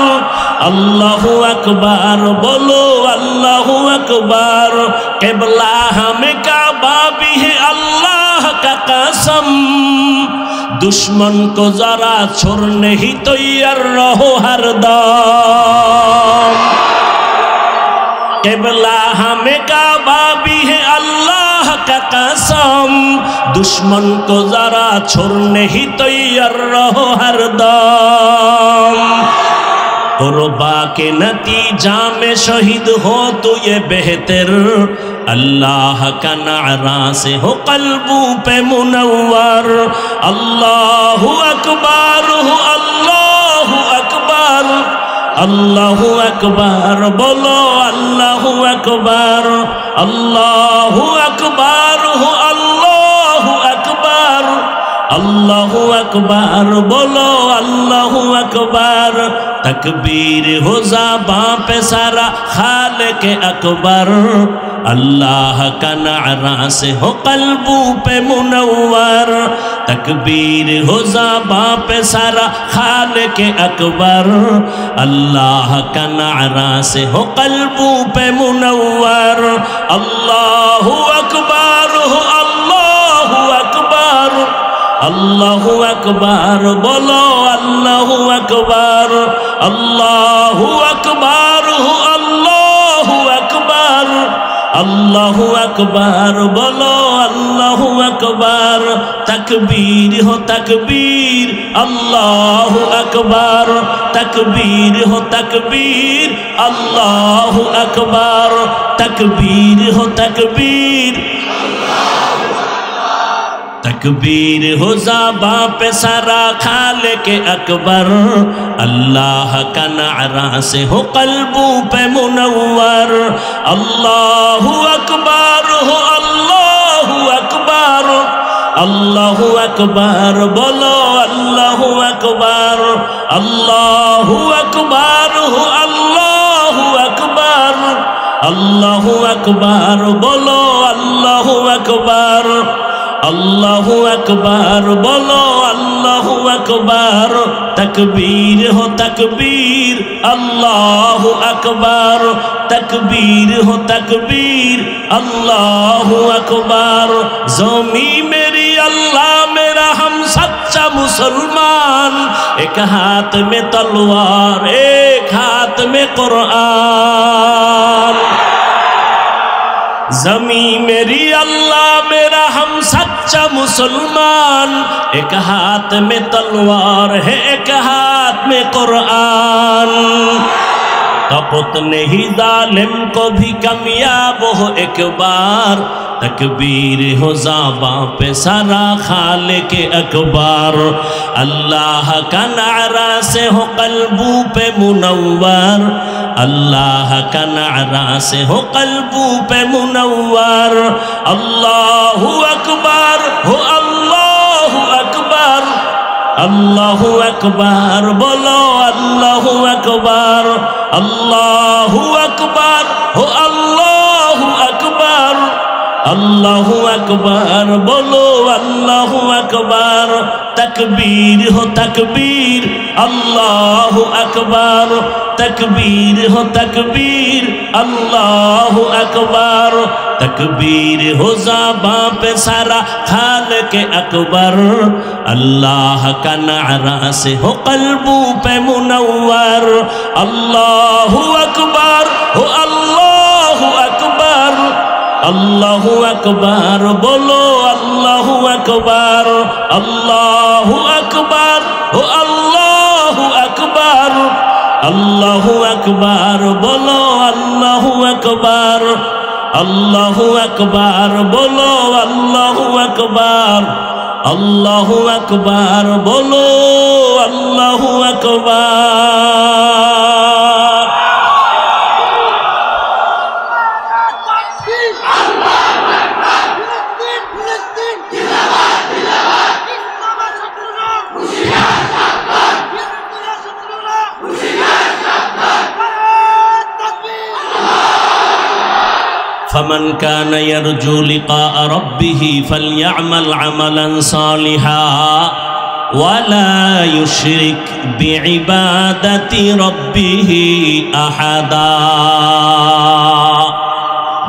अल्लाहु अकबर बोलो अल्लाहु अकबर। क़िबला हमें काबा भी है अल्लाह का कसम, दुश्मन को जरा छोड़ने ही तैयार रहो हरदम। क़िबला हमें काबा भी है अल्लाह का कसम, दुश्मन को जरा छोड़ने ही तैयार रहो हरदम। कुर्बा के नतीजा में शहीद हो तो ये बेहतर, अल्लाह का नारा से हो कल्बों पे मुनव्वर। अल्लाहु अकबर हो अल्लाहु अकबर, अल्लाहु अकबर बोलो अल्लाहु अकबर। अल्लाहु अकबर हो अल्लाहु अकबर, अल्लाहु अकबर बोलो अल्लाहु अकबर। तकबीर हो ज़बां पे सारा खालिक अकबर, अल्लाह का नारा से हो कल्बों पे मुनव्वर। तकबीर हो ज़बां पे सारा खालिक अकबर, अल्लाह का नारा से हो कल्बों पे मुनव्वर। अल्लाहु अकबर हो अल्लाहु अकबर, अल्लाहु अकबर बोलो अल्लाहु अकबर। अल्लाहु अकबर हो अल्लाहु अकबर, अल्लाहु अकबर बोलो अल्लाहु अकबर। तकबीर हो तकबीर अल्लाहु अकबर, तकबीर हो तकबीर अल्लाहु अकबर। तकबीर हो तकबीर, तकबीर हो ज़बां पे सारा खालिक अकबर, अल्लाह का नारा से हो क़ल्बों पे मुनव्वर। अल्लाहु अकबर हो, अल्लाहु अकबर, अल्लाहु अकबर बोलो, अल्लाहु अकबर, अल्लाहु अकबर हो, अल्लाहु अकबर, अल्लाहु अकबर बोलो, अल्लाहु अकबर, अल्लाहु अकबर बोलो, अल्लाहु अकबर। तकबीर हो तकबीर, अल्लाहु अकबर, तकबीर हो तकबीर, अल्लाहु अकबर। ज़मी मेरी अल्लाह मेरा हम सच्चा मुसलमान, एक हाथ में तलवार एक हाथ में कुरान। ज़मी मेरी अल्लाह मेरा हम सच्चा मुसलमान, एक हाथ में तलवार है एक हाथ में कुरान। कपत नहीं जालिम को भी कामयाब हो एक बार, तकबीर हो ज़बां पे सारा खालिक अकबर, अल्लाह का नारा से हो क़ल्बों पे मुनव्वर, अल्लाह का नारा से हो क़ल्बों पे मुनव्वर। अल्लाहु अकबर हो, अल्लाहु अकबर, अल्लाहु अकबर बोलो, अल्लाहु अकबर, अल्लाहु अकबर हो, अल्लाहु अकबर, अल्लाहु अकबर बोलो, अल्लाहु अकबर। तकबीर हो तकबीर, अल्लाहु अकबर, तकबीर हो तकबीर, अल्लाहु अकबर। तकबीर हो ज़बां पे सारा खालिक अकबर, अल्लाह का नारा से हो क़ल्बों पे मुनव्वर। अल्लाहु अकबर हो, अल्लाहु अकबर, अल्लाहु अकबर बोलो, अल्लाहु अकबर, अल्लाहु अकबर हो, अल्लाहु अकबर, अल्लाहु अकबर बोलो, अल्लाहु अकबर, अल्लाहु अकबर बोलो, अल्लाहु अकबर, अल्लाहु अकबर बोलो, अल्लाहु अकबर। फमन कान यरजू लिक़ाअ रब्बिही फलयअमल अमलन सालिहा वला युश्रिक बिइबादति रब्बिही अहदा।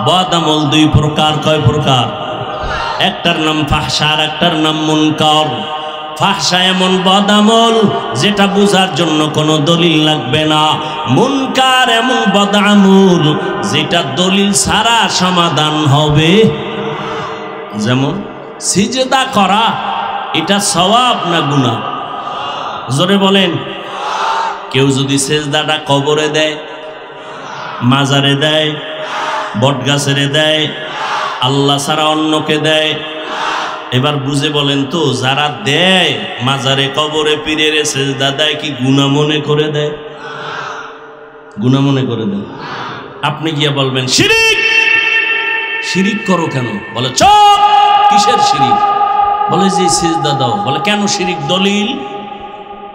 बद আমল দুই প্রকার, কয় প্রকার? একটার নাম ফাহশা আর একটার নাম মুনকার। ফাহশা এমন বদ আমল যেটা বোঝার জন্য কোনো দলিল লাগবে না, মুনকার এমন বদ আমল যেটা দলিল ছাড়া সমাধান হবে। যেমন সিজদা করা, এটা সওয়াব না গুনাহ? জোরে বলেন। কেউ যদি সিজদাটা কবরে দেয়, মাজারে দেয়, বটগাছেরে দেয়, আল্লাহ ছাড়া অন্যকে দেয়, এবার বুঝে বলেন তো যারা দেয় মাজারে কবরে পীরের সিজদা দেয় কি গুনাহ মনে করে দেয়? গুনাহ মনে করে দেয়। আপনি গিয়ে বলবেন শিরিক, শিরিক করো কেন? বলে চুপ, কিসের শিরিক? বলে যে সিজদা দাও। বলে কেন শিরিক? দলিল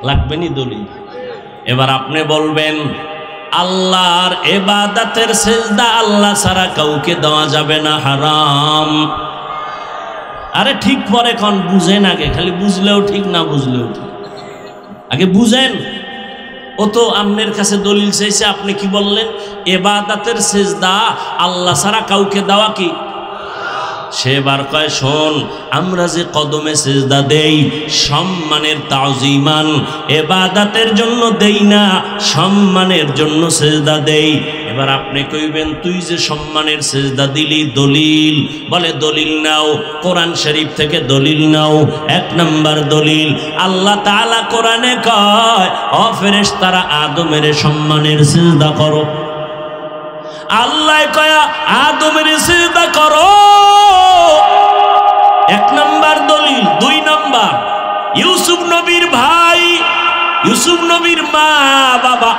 লাগবে নি দলিল। এবার আপনি বলবেন আল্লাহর ইবাদতের সিজদা আল্লাহ ছাড়া কাউকে দেওয়া যাবে না, হারাম। আরে ঠিক পরে কোন বুঝেন, আগে খালি বুঝলেও ঠিক না বুঝলেও ঠিক, আগে বুঝেন। ও তো আপনার কাছে দলিল চাইছে, আপনি কি বললেন? ইবাদতের সিজদা আল্লাহ ছাড়া কাউকে দেওয়া কি? সে এবার কয় শোন, আমরা যে কদমে সিজদা দেই সম্মানের তাজিমান, ইবাদতের জন্য দেই না, সম্মানের জন্য সিজদা দেই। এবার আপনি কইবেন তুই যে সম্মানের সিজদা দিলি দলিল? বলে দলিল নাও, কোরআন শরীফ থেকে দলিল নাও। এক নাম্বার দলিল, আল্লাহ তাআলা কোরআনে কয় ও ফেরেশতারা আদমের সম্মানের সিজদা করো। আল্লাহ কয় আদমের সিজদা করো। এক নাম্বার দলিল। দুই নাম্বার, ইউসুফ নবীর ভাই, ইউসুফ নবীর মা বাবা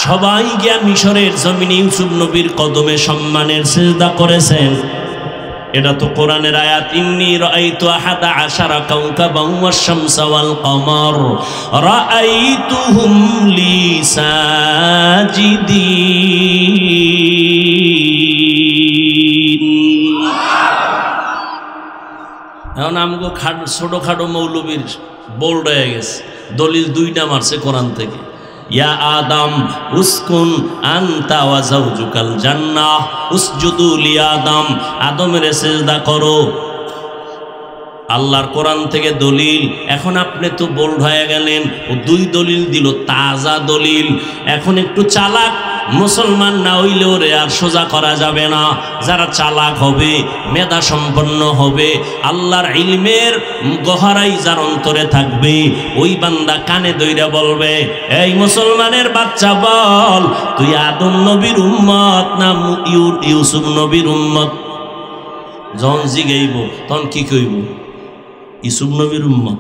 সবাই গিয়া মিশরের জমিনে ইউসুফ নবীর কদমে সম্মানের সিজদা করেছেন। এটা তো কোরআনের আয়াত, ইন্নী রাআইতু আহাদা আশারা কাওকাবান ওয়াশ-শামসা ওয়াল কমার রাআইতুহুম লি সাজিদিন। এখন আমগো ছোটখাটো মৌলবীর বোল্ড হয়ে গেছে, দলিল দুইটা মারছে কোরআন থেকে। ইয়া আদম উসকুন আনতা ওয়া যাওজুকাল জান্নাহ উসজুদু লি আদম, আদমের সিজদা করো। আল্লাহর কোরআন থেকে দলিল। এখন আপনি তো বোল্ড হয়ে গেলেন, ও দুই দলিল দিল, তাজা দলিল। এখন একটু চালাক মুসলমান না হইলে ওরে আর সোজা করা যাবে না। যারা চালাক হবে, মেধা সম্পন্ন হবে, আল্লাহর ইলমের গহরাই যার অন্তরে থাকবে, ওই বান্দা কানে দইরা বলবে, এই মুসলমানের বাচ্চা বল, তুই আদম নবীর উম্মত না ইউসুফ নবীর উম্মত? যখন জিগাইব তখন কি কইব? ইউসুফ নবীর উম্মত,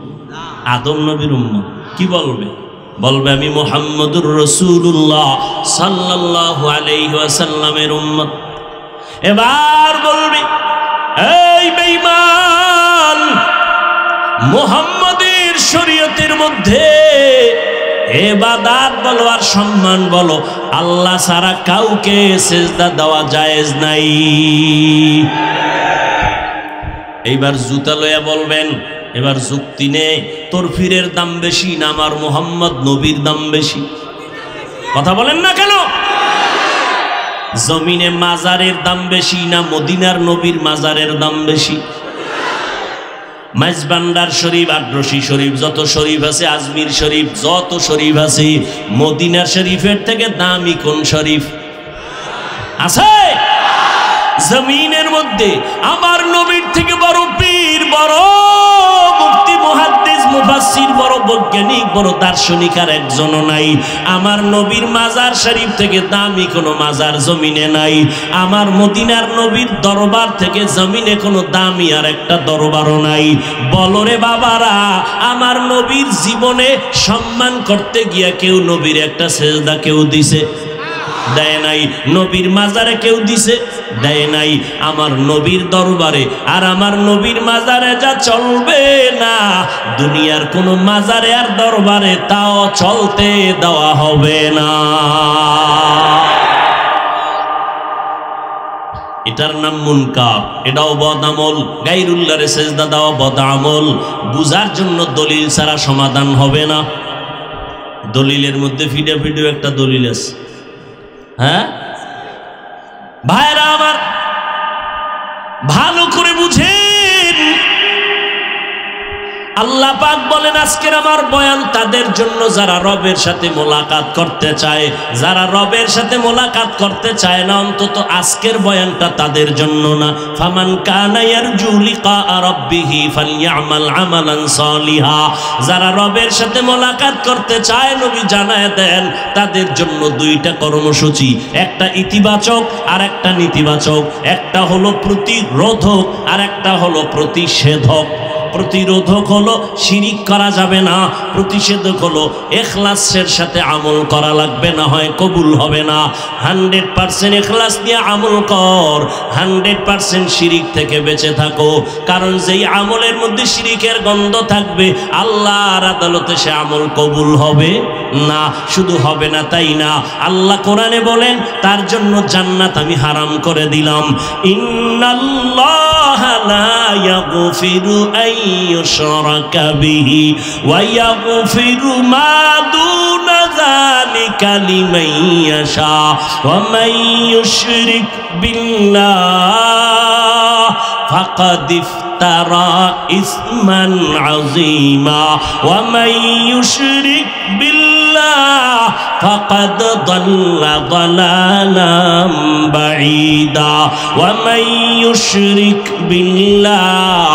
আদম নবীর উম্মত। কি বলবে? বলবে আমি মুহাম্মদুর রাসূলুল্লাহ সাল্লাল্লাহু আলাইহি ওয়াসাল্লামের উম্মত। এবার বলবি, এই বেঈমান, মুহাম্মদের শরীয়তের মধ্যে ইবাদত বলো আর সম্মান বলো, আল্লাহ ছাড়া কাউকে সিজদা দেওয়া জায়েজ নাই। এইবার জুতা লইয়া বলবেন, এবার যুক্তি নে, তোর ফিরের দাম বেশি না আমার মুহাম্মদ নবীর দাম বেশি? কথা বলেন না কেন? জমিনে মাজারের দাম বেশি না মদিনার নবীর মাজারের দাম বেশি? মাইজবান্ডার শরীফ, আদ্রসি শরীফ, যত শরীফ আছে, আজমির শরীফ, যত শরীফ আছে, মদিনা শরীফের থেকে দামি কোন শরীফ আছে? জমিনের মধ্যে আমার নবীর থেকে বড় পীর, বড় মুফতি, মুহাদ্দিস, মুফাসসির, বড় বৈজ্ঞানিক, বড় দার্শনিক আর একজনও নাই। আমার নবীর মাজার শরীফ থেকে দামি কোনো মাজার জমিনে নাই। আমার মদিনার নবীর দরবার থেকে জমিনে কোনো দামি আর একটা দরবারও নাই। বলরে বাবারা, আমার নবীর জীবনে সম্মান করতে গিয়া কেউ নবীর একটা সেজদা কেউ দিছে? দেয় নাই। নবীর মাজারে কেউ দিছে? দেয় নাই। আমার নবীর দরবারে আর আমার নবীর মাজারে যা চলবে না, দুনিয়ার কোন মাজারে আর দরবারে তাও চলতে দেওয়া হবে না। এটার নাম মুনকার, এটাও বদ আমল। গায়রুল্লাহরে সেজদা দেওয়া বদ আমল। বুঝার জন্য দলিল ছাড়া সমাধান হবে না। দলিলের মধ্যে ফিডে একটা দলিল আছে। হ্যাঁ ভাইরা আমার, ভালো করে বুঝেন। আল্লাহ পাক বলেন, আজকের আমার বয়ান তাদের জন্য যারা রবের সাথে মোলাকাত করতে চায়। যারা রবের সাথে মোলাকাত করতে চায় না, অন্তত আজকের বয়ানটা তাদের জন্য না। ফামান কানা ইয়ারজু লিকা রাব্বিহি ফালইআমাল আমালান সালিহা। যারা রবের সাথে মোলাকাত করতে চায়, নবী জানায় দেন তাদের জন্য দুইটা কর্মসূচি, একটা ইতিবাচক আর একটা নেতিবাচক। একটা হলো প্রতিরোধক আর একটা হলো প্রতিষেধক। প্রতিরোধক হলো শিরিক করা যাবে না, প্রতিষেধক হলো ইখলাসের সাথে আমল করা লাগবে, না হয় কবুল হবে না। 100% ইখলাস দিয়ে আমল কর, 100% শিরিক থেকে বেঁচে থাকো। কারণ যেই আমলের মধ্যে শিরিকের গন্ধ থাকবে, আল্লাহর আদালতে সে আমল কবুল হবে না। শুধু হবে না তাই না, আল্লাহ কোরআনে বলেন তার জন্য জান্নাত আমি হারাম করে দিলাম। ইন্নাল্লাহা লা ইয়াগফিরু আন ইউশরাকা বিহি ওয়া ইয়াগফিরু মা দুনা যালিকা লিমান ইয়াশা ওয়া মান ইউশরিক বিল্লাহ ফাকাদ ইফতারা ইসমান আযীমা ওয়া মান ইউশরিক বিল্লাহ فقد ضل ضلالا بعيدا ومن يشرك بالله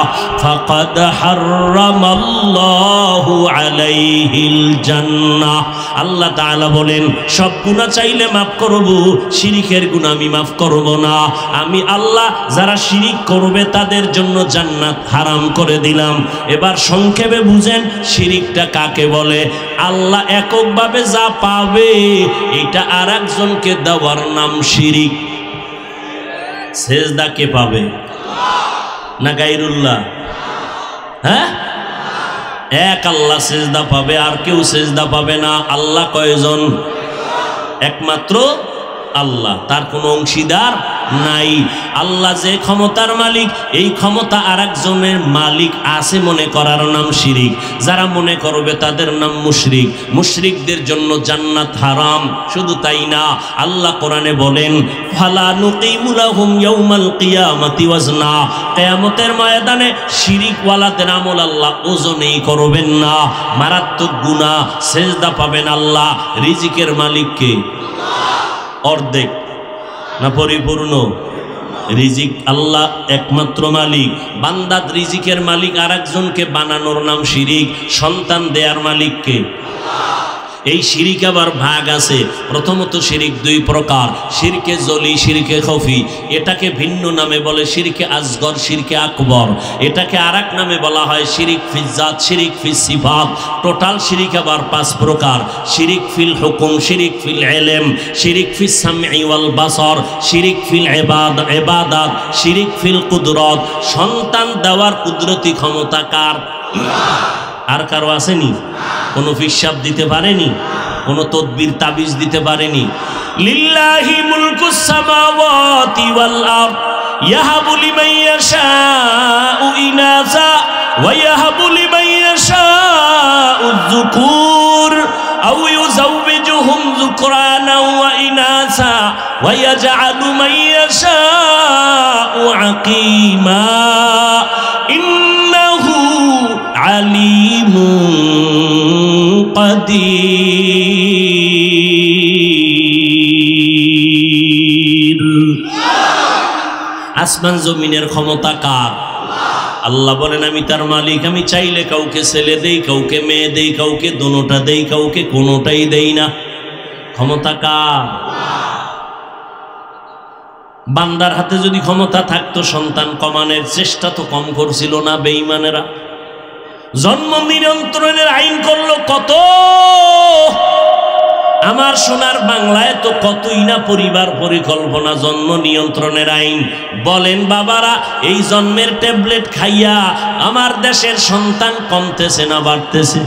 فقد حرم الله عليه الجنة আল্লাহ তাআলা বলেন সব গুনাহ চাইলে মাফ করব, শিরিকের গুনাহ আমি মাফ করব না। আমি আল্লাহ যারা শিরিক করবে তাদের জন্য জান্নাত হারাম করে দিলাম। এবার সংক্ষেপে বুঝেন শিরিকটা কাকে বলে। আল্লাহ এককভাবে যা পাবে এটা আর একজনকে দেওয়ার নাম শিরিক। সেজদা কে পাবে? না গায়রুল্লাহ? হ্যাঁ, এক আল্লাহ সেজদা পাবে, আর কেউ সেজদা পাবে না। আল্লাহ কয়জন? একমাত্র আল্লাহ, তার কোনো অংশীদার নাই। আল্লাহ যে ক্ষমতার মালিক, এই ক্ষমতা আর একজনের মালিক আছে মনে করার নাম শিরিক। যারা মনে করবে তাদের নাম মুশরিক। মুশরিকদের জন্য জান্নাত হারাম। শুধু তাই না, আল্লাহ কোরআনে বলেন ফালা নুকিমু লাহুম ইয়াউমাল কিয়ামাতি ওয়াজনা, কিয়ামতের ময়দানে শিরিকওয়ালাদের আমল আল্লাহ ওজনেই করবেন না। মারাত্মক গুনাহ। সেজদা পাবেন আল্লাহ। রিজিকের মালিক কে? অর্ধেক না পরিপূর্ণ? রিজিক আল্লাহ একমাত্র মালিক। বান্দাত রিজিকের মালিক আর একজনকে বানানোর নাম শিরিক। সন্তান দেয়ার মালিক কে? এই শিরিক আবার ভাগ আছে। প্রথমত শিরিক দুই প্রকার, শিরকে জলি, শিরকে খফি। এটাকে ভিন্ন নামে বলে শিরকে আসগর, শিরকে আকবর। এটাকে আরেক নামে বলা হয় শিরিক ফিজ্জাত, শিরিক ফিস সিফাত। টোটাল শিরিক আবার পাঁচ প্রকার। শিরিক ফিল হুকুম, শিরিক ফিল ইলম, শিরিক ফিস সামঈ ওয়াল বাসর, শিরিক ফিল ইবাদাত, শিরিক ফিল কুদরত। সন্তান দেওয়ার কুদরতি ক্ষমতা কার? আর কারো আসেনি? কোনো ফিসাব দিতে পারেনি, কোনো তদবির তাবিজ দিতে পারেনি। লিল্লাহি মুলকুস সামাওয়াতি ওয়াল আরদ ইয়াহাবু লিমান ইয়াশাউ ইনাসা ওয়া ইয়াহাবু লিমান ইয়াশাউ যুকুর আও ইউযাওবিজুহুম যুকরানা ওয়া ইনাসা ওয়া ইয়াজআলু মান ইয়াশাউ আকীমা ইন্নাহু আলিমুন কাদির। আসমান জমিনের ক্ষমতা কার? আল্লাহ বলেন আমি তার মালিক। আমি চাইলে কাউকে ছেলে দেই, কাউকে মেয়ে দেই, কাউকে দোনোটা দেই, কাউকে কোনোটাই দেই না। ক্ষমতা কার? বান্দার হাতে যদি ক্ষমতা থাকতো সন্তান কমানোর চেষ্টা তো কম করছিল না বেঈমানেরা। জন্ম নিয়ন্ত্রণের আইন করলো কত। আমার সোনার বাংলায় তো কতই না পরিবার পরিকল্পনা, জন্ম নিয়ন্ত্রণের আইন। বলেন বাবারা, এই জন্মের ট্যাবলেট খাইয়া আমার দেশের সন্তান কমতেছে না বাড়তেছে?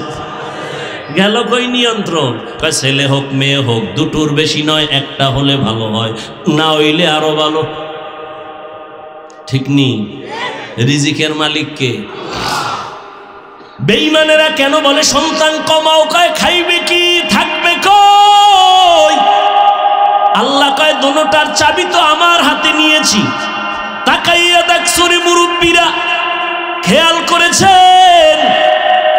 গেল কই নিয়ন্ত্রণ? ছেলে হোক মেয়ে হোক, দুটোর বেশি নয়, একটা হলে ভালো হয়, না হইলে আরো ভালো। ঠিক নেই? রিজিকের মালিক কে? বেঈমানেরা কেন বলে সন্তান কমাও? কয় খাইবে কি, থাকবে কই? আল্লাহ কয় দোনোটার চাবি তো আমার হাতে নিয়েছি। তাকাইয়া দেখছুরি মুরব্বীরা, খেয়াল করেছেন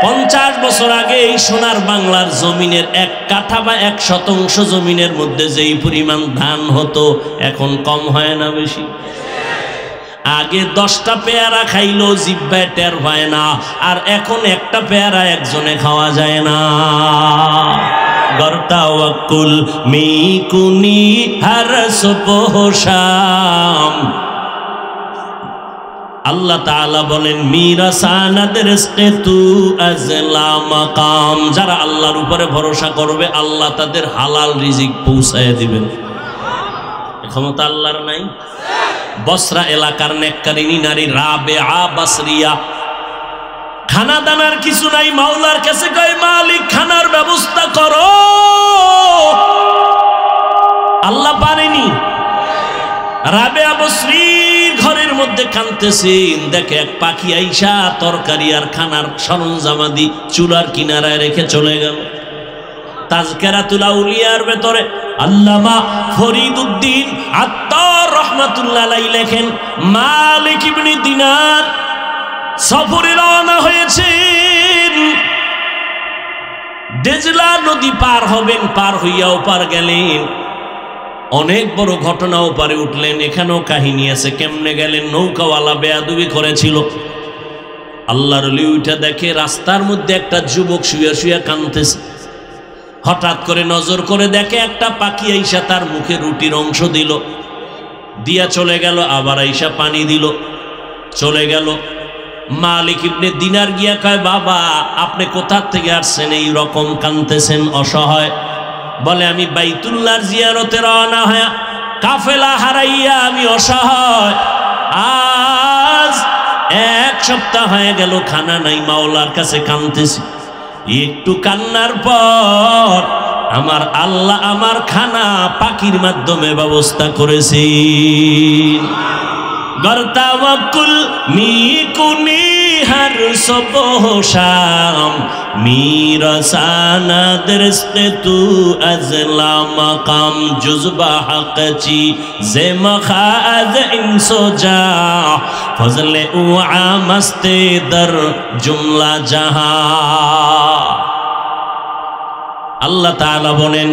50 বছর আগে এই সোনার বাংলার জমিনের 1 কাঠা বা 1% জমিনের মধ্যে যেই পরিমাণ ধান হতো, এখন কম হয় না বেশি? আগে 10টা পেয়ারা খাইলো জিব্বায় টের পায় না, আর এখন একটা পেয়ারা একজনে খাওয়া যায় না। গরতাওয়াক্কুল মিকুনি হারস পোশাম। আল্লাহ তাআলা বলেন মিরাসানাদ রিজকে তু আজলা মাকাম। যারা আল্লাহর উপরে ভরসা করবে আল্লাহ তাদের হালাল রিজিক পৌঁছায় দিবেন। ক্ষমতা আল্লাহর নাই? বসরা এলাকার নেককারিনী নারী রাবেয়া বাসরিয়া, খানা দানার কিছু নাই, মাওলার কাছে কয় মালিক খানার ব্যবস্থা করো। আল্লাহ পারেনি। রাবেয়া বসরির ঘরের মধ্যে কাঁদতেছেন, দেখে এক পাখি আইসা তরকারি আর খানার সরঞ্জামাদি চুলার কিনারায় রেখে চলে গেল। তাজকিরাতুল আউলিয়ার ভেতরে আল্লামা ফরিদউদ্দিন আত্তার রাহমাতুল্লাহ আলাইহি লেখেন, মালিক ইবনে দিনার সফরে রওনা হয়েছেন। ডেজলা নদী পার হবেন, পার হইয়া ওপার গেলেন, অনেক বড় ঘটনা ওপারে উঠলেন। এখানেও কাহিনী আছে, কেমনে গেলেন? নৌকাওয়ালা বেয়াদবি করেছিল। আল্লাহর ওলি উঠে দেখে রাস্তার মধ্যে একটা যুবক শুয়ে শুয়ে কাঁদতেছে। হঠাৎ করে নজর করে দেখে একটা পাখি আইসা তার মুখে রুটির অংশ দিল, দিয়া চলে গেল। আবার আইসা পানি দিল, চলে গেল। মালিক ইবনে দিনার গিয়া কয়, বাবা আপনি কোথা থেকে আসছেন, এই রকম কাঁদতেছেন অসহায়? বলে, আমি বাইতুল্লাহর জিয়ারতে রওনা হয়ে কাফেলা হারাইয়া আমি অসহায়। আজ 1 সপ্তাহ হয়ে গেল, খানা নাই, মাওলার কাছে কাঁদতেছি। একটু কান্নার পর আমার আল্লাহ আমার খানা পাখির মাধ্যমে ব্যবস্থা করেছি। গরতাওয়াক্কুল নিকুনি হর সুবহ শাম মিরসানা দরস্তে তু আজলা মাকাম জুজবা হকচি জে মখাজ ইনসো যা ফজলে উ আমস্তে দর জুমলা জাহা। আল্লাহ তাআলা বলেন,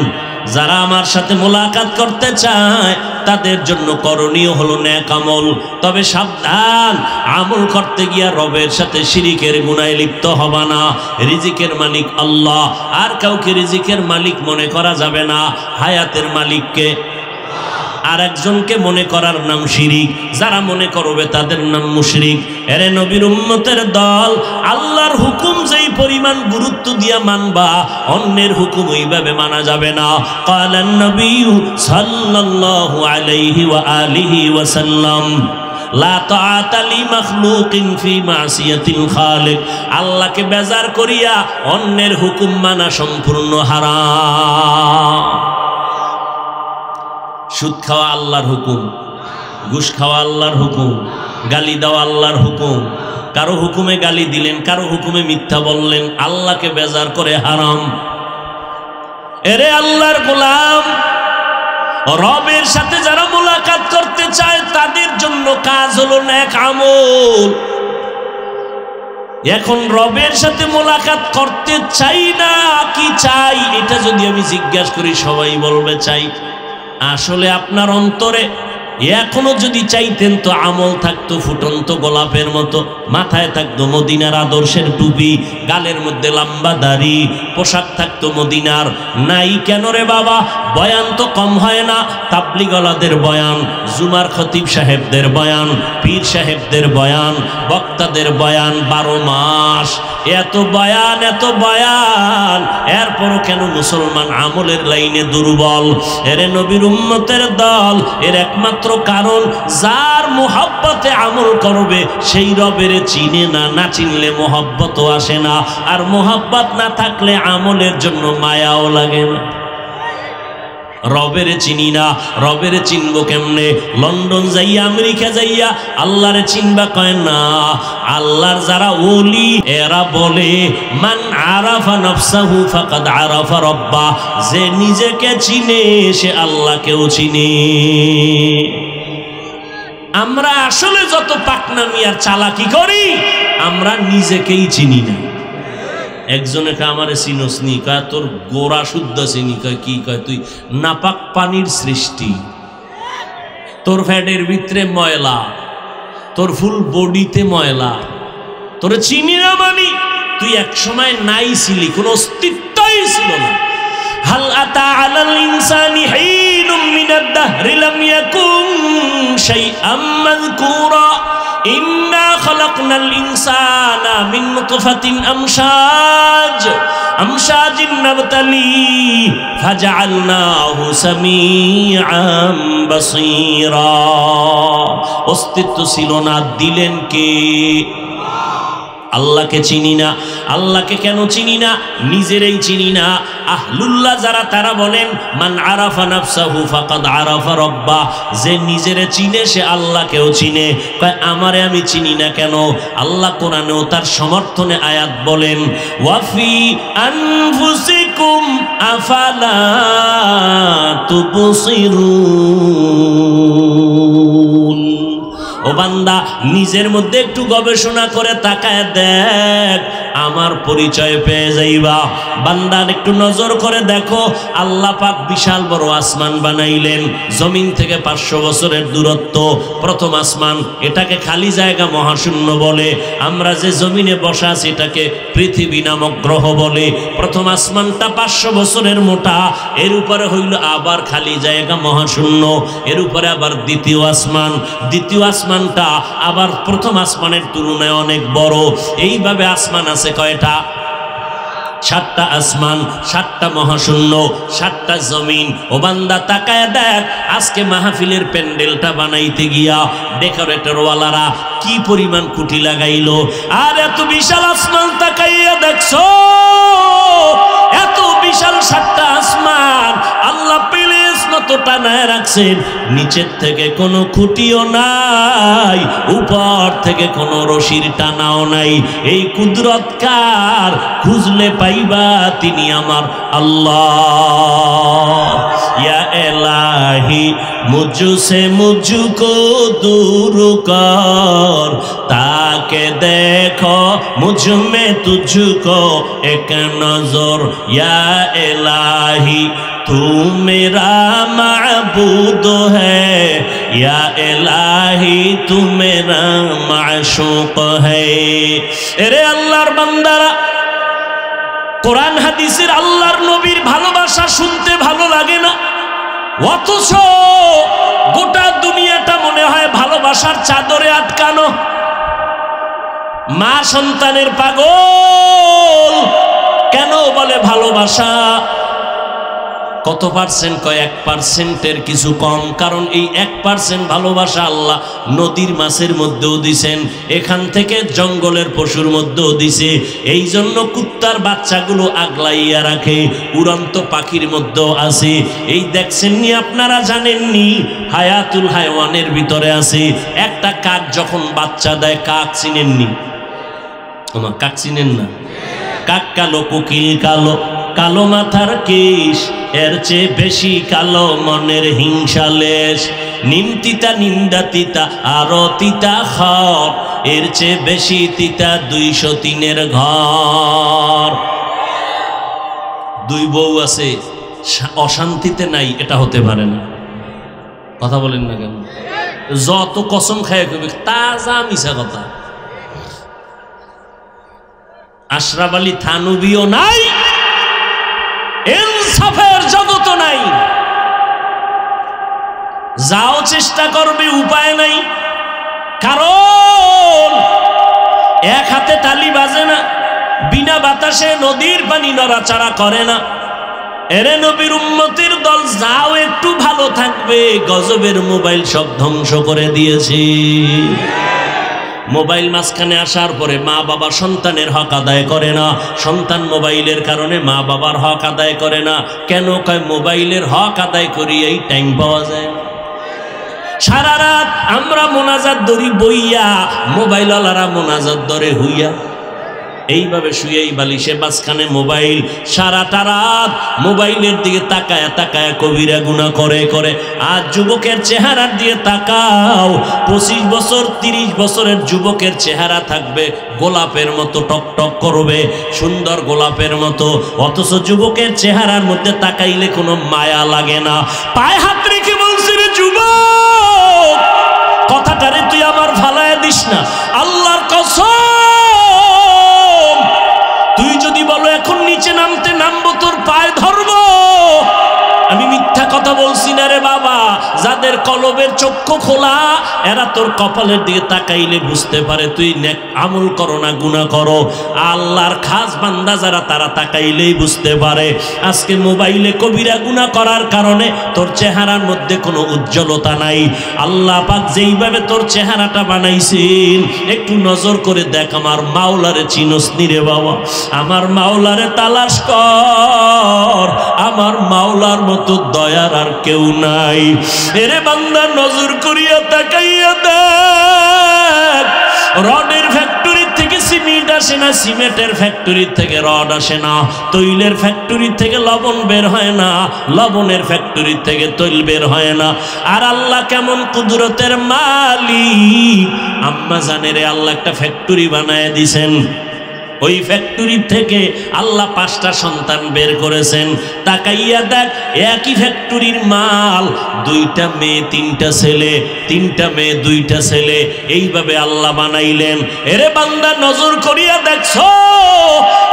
যারা আমার সাথে মোলাকাত করতে চায় তাদের জন্য করণীয় হলো নেক আমল। তবে সাবধান, আমল করতে গিয়া রবের সাথে শিরিকের গুনাহে লিপ্ত হবা না। রিজিকের মালিক আল্লাহ, আর কাউকে রিজিকের মালিক মনে করা যাবে না। হায়াতের মালিককে আর একজনকে মনে করার নাম শিরিক। যারা মনে করবে তাদের নাম মুশরিক। এরে নবীর উম্মতের দল, আল্লাহর হুকুম যেই পরিমাণ গুরুত্ব দিয়া মানবা, অন্যের হুকুম ওইভাবে মানা যাবে না। ক্বালান নবী সাল্লাল্লাহু আলাইহি ওয়া আলিহি ওয়া সাল্লাম, লা তাআতা লি মাখলুকিন ফি মাসিয়াতিল খালিক। আল্লাহকে বেজার করিয়া অন্যের হুকুম মানা সম্পূর্ণ হারাম। সুদ খাওয়া আল্লাহর হুকুম, ঘুষ খাওয়া আল্লাহর হুকুম, গালি দেওয়া আল্লাহর হুকুম। কারো হুকুমে গালি দিলেন, কারো হুকুমে মিথ্যা বললেন, আল্লাহকে বেজার করে হারাম। এরে আল্লাহর গোলাম, রবের সাথে যারা মুলাকাত করতে চায় তাদের জন্য কাজ হলো নেক আমল। এখন রবের সাথে মোলাকাত করতে চাই না কি চাই, এটা যদি আমি জিজ্ঞাসা করি সবাই বলবে চাই। আসলে আপনার অন্তরে এখনো যদি চাইতেন তো আমল থাকতো ফুটন্ত গোলাপের মতো, মাথায় থাকতো মদিনার আদর্শের টুপি, গালের মধ্যে লম্বা দাড়ি, পোশাক থাকতো মদিনার। নাই কেন রে বাবা? বয়ান তো কম হয় না। তাবলিগওয়ালাদের বয়ান, জুমার খতিব সাহেবদের বয়ান, পীর সাহেবদের বয়ান, বক্তাদের বয়ান 12 মাস। এত বয়ান, এত বয়ান, এরপরও কেন মুসলমান আমলের লাইনে দুর্বল? এরে নবীর উম্মতের দল, এর একমাত্র কারণ যার মোহাব্বতে আমল করবে সেই রবের চিনে না, না চিনলে মোহাব্বতও আসে না। আর মোহাব্বত না থাকলে আমলের জন্য মায়াও লাগে না। রবের চিনি না, রবের চিনবো কেমনে? লন্ডন যাইয়া আমেরিকা যাইয়া আল্লাহরে চিনবা কয় না। আল্লাহর যারা ওলি এরা বলে, মান আরাফা নফসাহু ফাকাদ আরাফা রব্বা। যে নিজেকে চিনে সে আল্লাহকেও চিনে। আমরা আসলে যত পাকনামি আর চালাকি করি, আমরা নিজেকেই চিনি না। একজনে কয় আমারে চিনোস নি? কয় তোর গোড়া শুদ্ধ চিনি। কয় কি? কয় তুই নাপাক পানির সৃষ্টি, তোর ফ্যাটের ভিতরে ময়লা, তোর ফুল বডিতে ময়লা, তোরে চিনি না মানি তুই এক সময় নাই ছিলি, কোনো অস্তিত্বই ছিল না। হাল আতা আলাল ইনসানি হিনুম মিনাদ দাহরি লাম ইয়াকুন শাইআম মাযকুরা ইন্না খালাকনাল ইনসানা মিন নুতফাতিন আমশাজিন নাবতালি ফাজআলনাহু সামিআম বাসীরা। অস্তিত্ব ছিল না, দিলেন কে? আল্লাহকে চিনি না। আল্লাহকে কেন চিনি না? নিজেরই চিনি না। আহলুল্লাহ যারা, তারা বলেন মান আরাফা নাফসাহু ফাকাদ আরাফা রব্বা। যে নিজেরে চিনে সে আল্লাহকেও চিনে। কয় আমারে আমি চিনি না কেন? আল্লাহ কোরআনেও তার সমর্থনে আয়াত বলেন, ওয়াফি আনফুসিকুম আফালা তুবসিরুন। ও বান্দা, নিজের মধ্যে একটু গবেষণা করে তাকায় দেখ, আমার পরিচয় পেয়ে যাইবা। বান্দার একটু নজর করে দেখো, আল্লাহ পাক বিশাল বড় আসমান বানাইলেন, জমিন থেকে 500 বছরের দূরত্ব। প্রথম আসমান, এটাকে খালি জায়গা মহাশূন্য বলে। আমরা যে জমিনে বসা আছি এটাকে পৃথিবী নামক গ্রহ বলে। প্রথম আসমানটা 500 বছরের মোটা, এর উপরে হইল আবার খালি জায়গা মহাশূন্য, এর উপরে আবার দ্বিতীয় আসমান, দ্বিতীয় আসমানটা আবার প্রথম আসমানের তুলনায় অনেক বড়। এইভাবে আসমান আছে কয়টা? 7টা আসমান, 7টা মহাশূন্য, 7টা জমিন। ও বান্দা তাকায় দেখ, আজকে মাহফিলের প্যান্ডেলটা বানাইতে গিয়া ডেকোরেটরওয়ালারা কি পরিমাণ কুটি লাগাইলো। আর এত বিশাল আসমান তাকাইয়া দেখছো, এত বিশাল 7টা আসমান আল্লাহ প্লেস মতো টানায় রাখছেন। নিচের থেকে কোনো খুঁটিও নাই, উপর থেকে কোনো রশির টানাও নাই। এই কুদরত কার? খুঁজলে পাইবা তিনি আমার আল্লাহ। ইয়া এলাহি মুঝসে মুঝকো দূর কর, তাকে দেখো মুঝ মে তুঝকো এক নজর। ইয়া এলাহি तू मेरा माबूद है, या इलाही तू मेरा माशूक है। এরে আল্লাহর বান্দারা, কোরআন হাদিসের আল্লাহর নবীর ভালোবাসা শুনতে ভালো লাগে না, অথচ গোটা দুনিয়াটা মনে হয় ভালোবাসার চাদরে আটকানো। মা সন্তানের পাগল কেন বলে ভালোবাসা? কত পার্সেন্ট? কয় 1%-এর কিছু কম। কারণ এই 1% ভালোবাসা আল্লাহ নদীর মাছের মধ্যেও দিছেন, এখান থেকে জঙ্গলের পশুর মধ্যেও দিছে। এই জন্য কুত্তার বাচ্চাগুলো আগলাইয়া রাখে, উড়ন্ত পাখির মধ্যেও আছে। এই দেখছেননি আপনারা? জানেননি হায়াতুল হায়ওয়ানের ভিতরে আছে। একটা কাক যখন বাচ্চা দেয়, কাক চিনেননি? আমার কাক চিনেন না? কাক কালো, কোকিল কালো, কালো মাথার কেশ, এর চেয়ে বেশি কালো মনের হিংসা লেশ। নিম তিতা, নিন্দা তিতা, আরো তিতা খর, এর চেয়ে বেশি তিতা 203-এর ঘর। 2 বউ আছে, অশান্তিতে নাই, এটা হতে পারে না। কথা বলেন না কেন? যত কসম খায় কবি তাজা মিশা কথা। আশরাফ আলী থানবীও নাই, ইনসাফের জগত নাই। যাও চেষ্টা করবে, উপায় নাই। কারণ এক হাতে তালি বাজে না, বিনা বাতাসে নদীর পানি নড়াচড়া করে না। এরে নবীর উম্মতের দল, যাও একটু ভালো থাকবে, গজবের মোবাইল সব ধ্বংস করে দিয়েছে। মোবাইল মাঝখানে আসার পরে মা বাবা সন্তানের হক আদায় করে না, সন্তান মোবাইলের কারণে মা বাবার হক আদায় করে না। কেন? কয় মোবাইলের হক আদায় করি এই টাইম পাওয়া যায়। সারা রাত আমরা মোনাজাত ধরি বইয়া, মোবাইলওয়ালারা মোনাজাত ধরে হইয়া। এইভাবে শুয়েই বালিশে মাঝখানে মোবাইল, সারাটা রাত মোবাইলের দিকে তাকায় তাকায় কবিরা গুনাহ করে করে। আর যুবকের চেহারার দিকে তাকাও, 25 বছর 30 বছরের যুবকের চেহারা থাকবে গোলাপের মতো, টকটক করবে, সুন্দর গোলাপের মতো। অথচ যুবকের চেহারার মধ্যে তাকাইলে কোনো মায়া লাগে না। পায়ে হাত রেখে বলছি, রে যুবক, কথাটারে তুই আমার ফালায়া দিস না, আল্লাহর কসম। তুই যদি বলো এখন নিচে নামতে, নামবো, তোর পায়ে ধরবো, আমি মিথ্যা কথা বলছি না রে বাবা। যাদের কলবের চক্ষু খোলা, এরা তোর কপালের দিকে তাকাইলে বুঝতে পারে তুই নেক আমল করো না গুনাহ করো। আল্লাহর খাস বান্দা যারা, তারা তাকাইলেই বুঝতে পারে। আজকে মোবাইলে কবিরা গুনাহ করার কারণে তোর চেহারার মধ্যে কোনো উজ্জ্বলতা নাই। আল্লাহ পাক যেইভাবে তোর চেহারাটা বানাইছেন, একটু নজর করে দেখ। আমার মাওলারে চিনস নি রে বাবা? আমার মাওলারে তালাশ কর, আমার মাওলার মতো দয়ার আর কেউ নাই। এরে বান্দা, নজর করিয়া তাকাইয়া দেখ। রডের ফ্যাক্টরি থেকে সিমেন্ট আসে না, সিমেন্টের ফ্যাক্টরি থেকে রড আসে না, তৈলের ফ্যাক্টরি থেকে লবণ বের হয় না, লবণের ফ্যাক্টরি থেকে তৈল বের হয় না। আর আল্লাহ কেমন কুদরতের মালিক! আম্মা জানেরে আল্লাহ একটা ফ্যাক্টরি বানায় দিছেন। ওই ফ্যাক্টরি থেকে আল্লাহ 5টা সন্তান বের করেছেন। তাকাইয়া দেখ, একই ফ্যাক্টরির মাল, 2টা মেয়ে 3টা ছেলে, 3টা মেয়ে 2টা ছেলে, এইভাবে আল্লাহ বানাইলেন। এরে বান্দা, নজর করিয়া দেখছো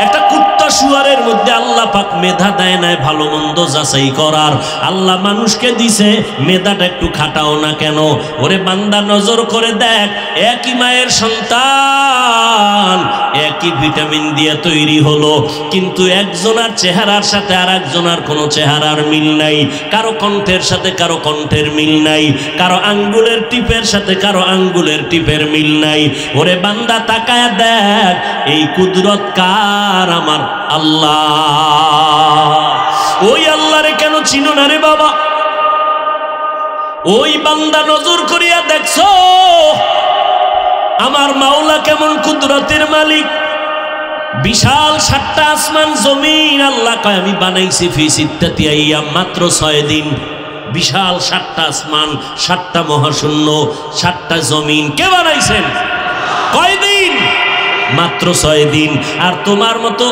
একটা কুত্তা শুয়ারের মধ্যে আল্লাহ পাক মেধা দেয় নাই ভালো মন্দ যাচাই করার। আল্লাহ মানুষকে দিছে, মেধাটা একটু খাটাও না কেন? ওরে বান্দা, নজর করে দেখ, একই মায়ের সন্তান, একই ভিটামিন দিয়ে তৈরি হলো, কিন্তু একজনের চেহারার সাথে আর একজনের কোনো চেহারার মিল নাই, কারো কণ্ঠের সাথে কারো কণ্ঠের মিল নাই, কারো আঙ্গুলের টিপের সাথে কারো আঙ্গুলের টিপের মিল নাই। ওরে বান্দা, তাকায় দেখ, এই কুদরত কার? আমার আল্লাহ। ওই আল্লাহরে কেন চিনো না রে বাবা? ওই বান্দা, নজর করিয়া দেখছো আমার মাওলা কেমন কুদরতের মালিক? বিশাল 7টা আসমান জমিন আল্লাহ কয় আমি বানাইছি ফি সিত্তাতি আইয়াম, মাত্র 6 দিন। বিশাল 7টা আসমান, 7টা মহাশূন্য, 7টা জমিন কে বানাইছেন? কয়দিন? মাত্র 6 দিন। আর তোমার মতো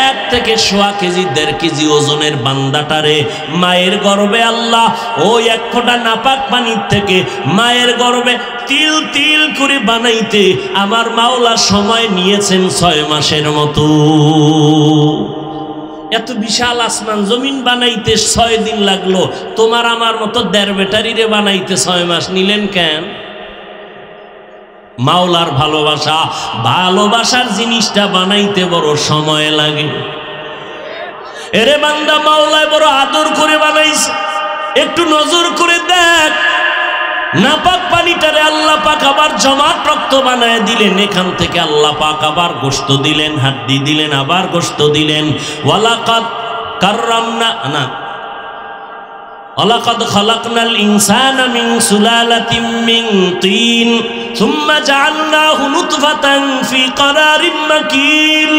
1 থেকে 1.25 কেজি 1.5 কেজি ওজনের বান্দাটারে মায়ের গর্ভে আল্লাহ ওই 1 ফোঁটা নাপাক পানির থেকে মায়ের গর্ভে তিল তিল করে বানাইতে আমার মাওলা সময় নিয়েছেন 6 মাসের মতো। এত বিশাল আসমান জমিন বানাইতে 6 দিন লাগলো, তোমার আমার মতো 1.5 ব্যাটারিরে বানাইতে 6 মাস নিলেন কেন? মাওলার ভালোবাসা, ভালোবাসার জিনিসটা বানাইতে বড় সময় লাগে। এরে বান্দা, মাওলায় বড় আদর করে বানাইছে। একটু নজর করে দেখ, নাপাক পানিটারে আল্লাহ পাক আবার জমাট রক্ত বানায় দিলেন। এখান থেকে আল্লাহ পাক আবার গোশত দিলেন, হাড্ডি দিলেন, আবার গোশত দিলেন। ওয়ালাকাদ কাররামনা না ওয়ালাকাদ খালাকনাল ইনসানা মিন সুলালাতিন মিন তিন সুম্মা জাআলনাহু নুতফাতান ফি ক্বারারিন মাকিন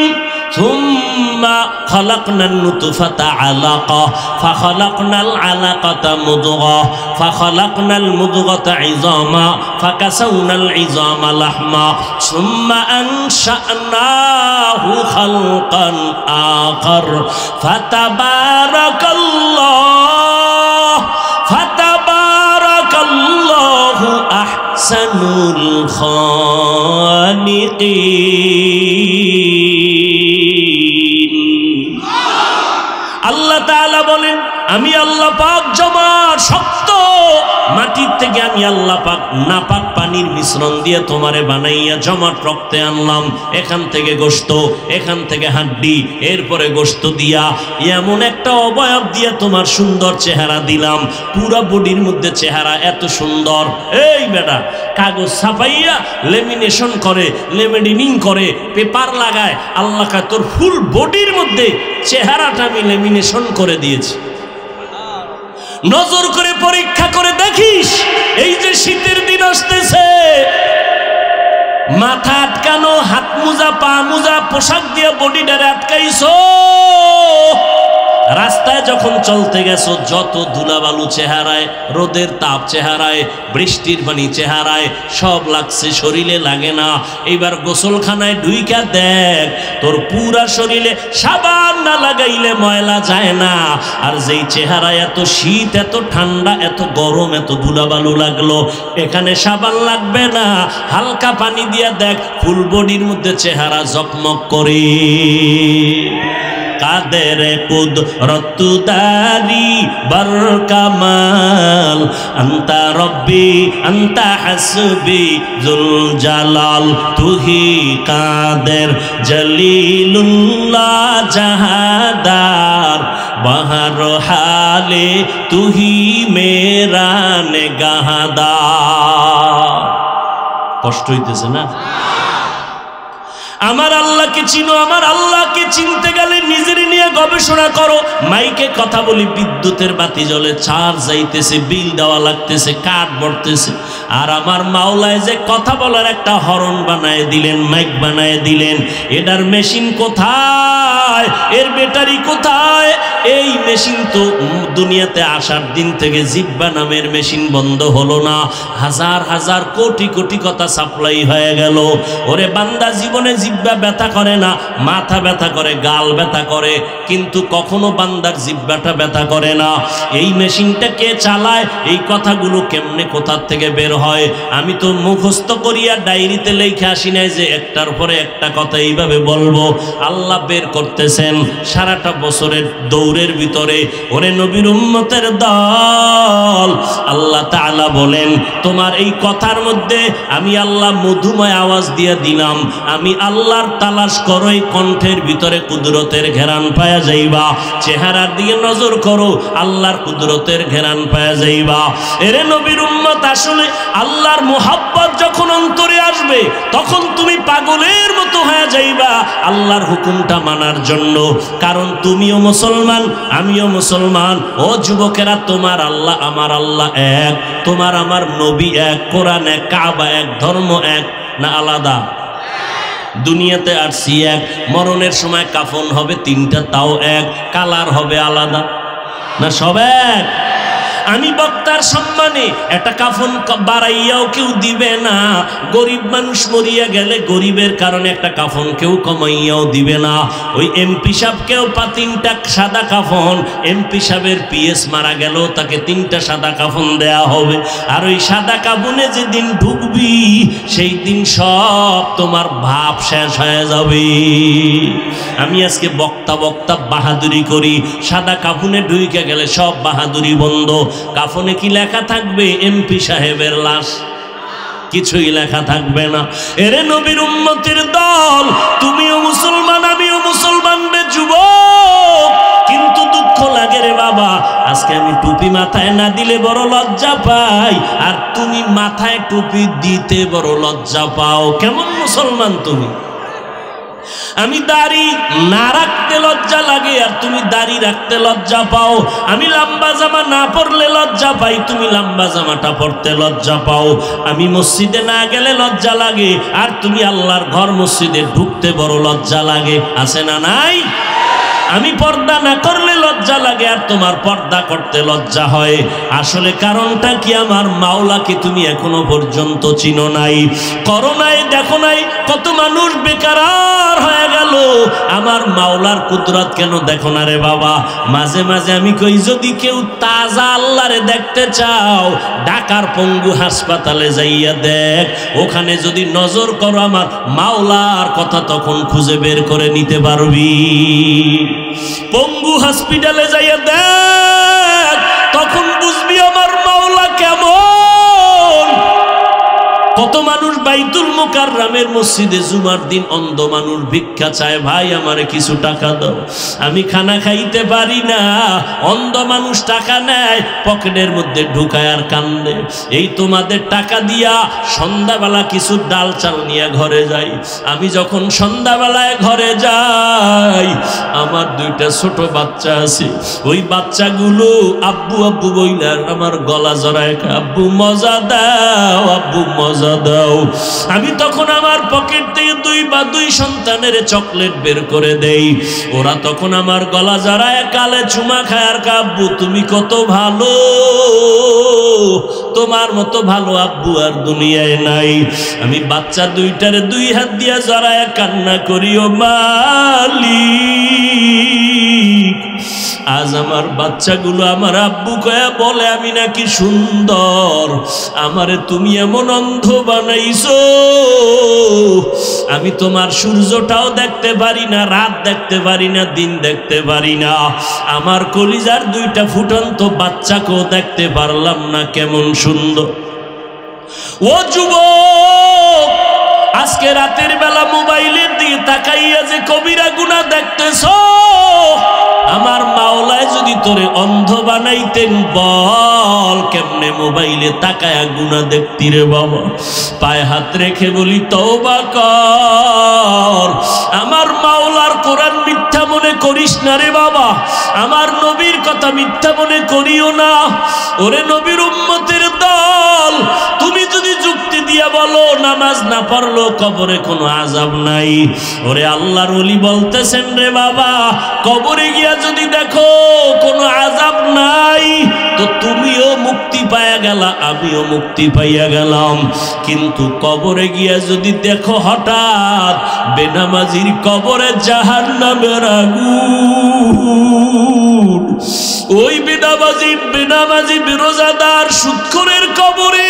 সুম্মা খালাকনান নুতফাতা আলাকা ফাখালাকনাল আলাকাতা মুদগা ফাখালাকনাল মুদগাতা ইযামা ফাকাসাউনাল ইযামা লাহমা সুম্মা আনশা'নাহু খালকান আখার ফাতাবারাকাল্লাহু আহসানুল খালিকিন। আল্লাহ তাআলা বলেন, আমি আল্লাহ পাক জমাট শক্ত মাটির থেকে আমি আল্লাহ পাক নাপাক পানির মিশ্রণ দিয়ে তোমারে বানাইয়া জমাট রক্তে আনলাম। এখান থেকে গোশত, এখান থেকে হাড্ডি, এরপরে গোশত দিয়া এমন একটা অবয়ব দিয়ে তোমার সুন্দর চেহারা দিলাম। পুরো বডির মধ্যে চেহারা এত সুন্দর। এই বেটা, কাগজ ছাপাইয়া লেমিনেশন করে, লেমিনেটিং করে, পেপার লাগায়, আল্লাহ কা তোর ফুল বডির মধ্যে চেহারাটা আমি লেমিনেশন করে দিয়েছি। নজর করে পরীক্ষা করে দেখিস, এই যে শীতের দিন আসতেছে, মাথা আটকানো, হাত মোজা, পা মোজা, পোশাক দিয়ে বডিটারে আটকাইছো। রাস্তায় যখন চলতে গেছো, যত ধুলাবালু চেহারায়, রোদের তাপ চেহারায়, বৃষ্টির পানি চেহারায়, সব লাগছে, শরীরে লাগে না। এইবার গোসলখানায় ঢুইকা দেখ, তোর পুরা শরীরে সাবান না লাগাইলে ময়লা যায় না। আর যেই চেহারায় এত শীত, এত ঠান্ডা, এত গরম, এত ধুলাবালু লাগলো, এখানে সাবান লাগবে না, হালকা পানি দিয়া দেখ, ফুল বডির মধ্যে চেহারা জকমক করে। কাদের কুদরতদারি বরকামাল আন্তা রব্বি আন্তা হাসবি জুল জালাল তুহি কাদের জলিলুল্লাহ জাহাদার বাহার হালে তুহি মেরা নেগাহদার। কষ্ট হইতেছে না? আমার আল্লাহকে চিনো। আমার আল্লাহকে চিনতে গেলে নিজের নিয়ে গবেষণা করো। মাইকে কথা বলি, বিদ্যুতের বাতি জ্বলে, চার্জ যাইতেছে, বিল দেওয়া লাগতেছে, কাঠ বর্তেছে। আর আমার মাওলায় যে কথা বলার একটা হরন বানায় দিলেন, মাইক বানায় দিলেন, এটার মেশিন কোথায়? কোথায়, এর ব্যাটারি কোথায়? এই মেশিন তো দুনিয়াতে আসার দিন থেকে জিহ্বা নামের মেশিন বন্ধ হলো না, হাজার হাজার কোটি কোটি কথা সাপ্লাই হয়ে গেল। ওরে বান্দা, জীবনে জিহ্বা ব্যথা করে না, মাথা ব্যথা করে, গাল ব্যথা করে, কিন্তু কখনো বান্দার জিহ্বাটা ব্যথা করে না। এই মেশিনটা কে চালায়? এই কথাগুলো কেমনে কোথার থেকে বের হয়? আমি তো মুখস্থ করিয়া ডায়েরিতে লেখা আসি নাই যে একটার পরে একটা কথা এইভাবে বলবো। আল্লাহ বের করতেছেন সারাটা বছরের দৌড়ের ভিতরে। ওরে নবীর উম্মতের দল, আল্লাহ তাআলা বলেন তোমার এই কথার মধ্যে আমি আল্লাহ মধুময় আওয়াজ দিয়ে দিলাম। আমি আল্লাহর তালাশ করো, এই কণ্ঠের ভিতরে কুদরতের ঘেরান পায়া যাইবা। চেহারার দিকে নজর করো, আল্লাহর কুদরতের ঘেরান পায়া যাইবা। এরে নবীর উম্মত, আসলে আল্লাহর মোহাব্বত যখন অন্তরে আসবে তখন তুমি পাগলের মতো হয়ে যাইবা আল্লাহর হুকুমটা মানার জন্য। কারণ তুমিও মুসলমান, আমিও মুসলমান। ও যুবকেরা, তোমার আল্লাহ আমার আল্লাহ এক, তোমার আমার নবী এক, কোরআন এক, কাবা এক, ধর্ম এক না আলাদা? দুনিয়াতে আসছি এক, মরণের সময় কাফন হবে তিনটা, তাও এক, কালার হবে আলাদা না? সব এক। আমি বক্তার সম্মানে একটা কাফন বাড়াইয়াও কেউ দিবে না। গরিব মানুষ মরিয়া গেলে গরিবের কারণে একটা কাফন কেউ কমাইয়াও দিবে না। ওই এমপি সাহেবকেও তিনটা সাদা কাফন, এমপি সাহেবের পিএস মারা গেল তাকে তিনটা সাদা কাফন দেয়া হবে। আর ওই সাদা কাফনে যেদিন ঢুকবি সেই দিন সব তোমার ভাব শেষ হয়ে যাবে। আমি আজকে বক্তা বাহাদুরি করি, সাদা কাফনে ঢুকে গেলে সব বাহাদুরি বন্ধ। কাফনে কি লেখা থাকবে? এমপি সাহেবের লাশ, কিছুই লেখা থাকবে না। এরে নবীর উম্মতের দল, তুমিও মুসলমান, আমিও মুসলমান রে যুবক। কিন্তু দুঃখ লাগে রে বাবা, আজকে আমি টুপি মাথায় না দিলে বড় লজ্জা পাই, আর তুমি মাথায় টুপি দিতে বড় লজ্জা পাও। কেমন মুসলমান তুমি? আমি দাড়ি না রাখতে লজ্জা লাগে আর তুমি দাড়ি রাখতে লজ্জা পাও। আমি লম্বা জামা না পরলে লজ্জা পাই, তুমি লম্বা জামাটা পরতে লজ্জা পাও। আমি মসজিদে না গেলে লজ্জা লাগে আর তুমি আল্লাহর ঘর মসজিদে ঢুকতে বড় লজ্জা লাগে। আছে না নাই? আমি পর্দা না করলে লজ্জা লাগে আর তোমার পর্দা করতে লজ্জা হয়। আসলে কারণটা কি? আমার মাওলাকে তুমি এখনো পর্যন্ত চিনো নাই, করো নাই, দেখো নাই। কত মানুষ বেকার হয়ে গেল, আমার মাওলার কুদরত কেন দেখো না রে বাবা? মাঝে মাঝে আমি কই, যদি কেউ তাজা আল্লাহরে দেখতে চাও ঢাকার পঙ্গু হাসপাতালে যাইয়া দেখ, ওখানে যদি নজর করো আমার মাওলার কথা তখন খুঁজে বের করে নিতে পারবি। পঙ্গু হসপিটালে যাইয়া দেখ, তখন বুঝবি আমার মাওলা কেমন। কত মানুষ বাইতুল মুকাররমের মসজিদে জুমার দিন অন্ধ মানুষ ভিক্ষা চায়, ভাই আমারে কিছু টাকা দাও, আমি খানা খাইতে পারি না। অন্ধ মানুষ টাকা নেয়, পকেটের মধ্যে ঢুকায় আর কান্দে। এই তোমাদের টাকা দিয়া সন্ধ্যাবেলা কিছু ডাল চাল নিয়ে ঘরে যাই। আমি যখন সন্ধ্যাবেলায় ঘরে যাই, আমার দুইটা ছোট বাচ্চা আছে, ওই বাচ্চাগুলো আব্বু আব্বু বইলার আমার গলা জড়ায়, আব্বু মজা দাও, আব্বু মজা দাও। আমি তখন আমার পকেট থেকে দুই সন্তানের চকলেট বের করে দেই। ওরা তখন আমার গলা জড়ায় কালে চুমা খায় আর আব্বু তুমি কত ভালো, তোমার মতো ভালো আব্বু আর দুনিয়ায় নাই। আমি বাচ্চা দুইটারে দুই হাত দিয়া জড়ায় কান্না করি, ও মালিক, আজ আমার বাচ্চাগুলো আমার আব্বু কয়া বলে আমি নাকি সুন্দর, আমারে তুমি এমন অন্ধ বানাইছো, আমি তোমার সূর্যটাও দেখতে পারি না, রাত দেখতে পারি না, দিন দেখতে পারি না, আমার কলিজার দুইটা ফুটন্ত বাচ্চাকেও দেখতে পারলাম না, কেমন সুন্দর। ও যুবক, আজকে রাতের বেলা মোবাইলের দিকে তাকাইয়া যে কবিরা গুনাহ দেখতেছো, আমার মাওলায় যদি তোরে অন্ধ বানাইতেন বল কেমনে মোবাইলে তাকায়া গুনাহ দেখতি রে বাবা। পায়ে হাত রেখে বলি তওবা কর, আমার মাওলার কোরআন মিথ্যা মনে করিস না রে বাবা, আমার নবীর কথা মিথ্যা মনে করিও না। ওরে নবীর উম্মতের দল, তুমি যদি যুক্তি দিয়ে গিয়া বলো নামাজ না পড়লেও কবরে কোনো আযাব নাই। ওরে আল্লাহর ওলি বলতেছেন রে বাবা, কবরে গিয়া যদি দেখো কোনো আযাব নাই তো তুমিও মুক্তি পাইয়া গেলা, আমিও মুক্তি পাইয়া গেলাম। কিন্তু কবরে গিয়া যদি দেখো হঠাৎ বেনামাজির কবরে জাহান্নামের আগুন, ওই বেনামাজি বেরোজাদার সুদখোরের কবরে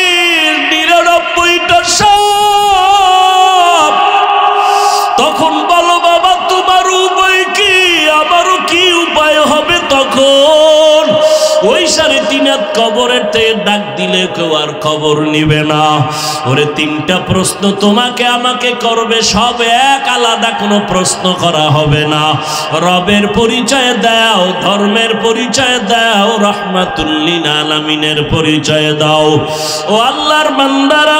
৯৯টা সাপ, তখন বলো বাবা তোমার উপায় কি, আমারও কি উপায় হবে? তখন ওই ৩.৫ হাত কবরের থেকে ডাক দিলে কেউ আর খবর নিবে না। ওরে ৩টা প্রশ্ন তোমাকে আমাকে করবে, সব এক, আলাদা কোনো প্রশ্ন করা হবে না। রবের পরিচয় দাও, ধর্মের পরিচয় দাও, রাহমাতুল লিল আলামিনের পরিচয় দাও। ও আল্লাহর বান্দারা,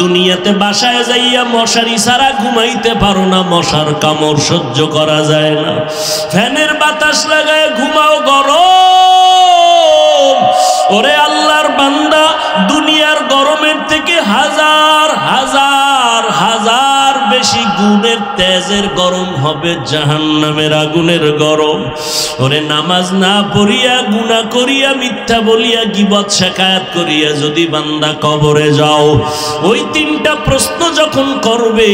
দুনিয়াতে বাসায় যাইয়া মশারি ছাড়া ঘুমাইতে পারো না, মশার কামড় সহ্য করা যায় না, ফ্যানের বাতাস লাগায় ঘুমাও গরম। ওরে আল্লাহর বান্দা, দুনিয়ার গরমের থেকে হাজার হাজার হাজার বেশি গুণের তেজের গরম হবে জাহান্নামের আগুনের গরম। ওরে নামাজ না পড়িয়া, গুনাহ করিয়া, মিথ্যা বলিয়া, গীবত শিকায়াত করিয়া যদি বান্দা কবরে যাও, ওই ৩টা প্রশ্ন যখন করবে,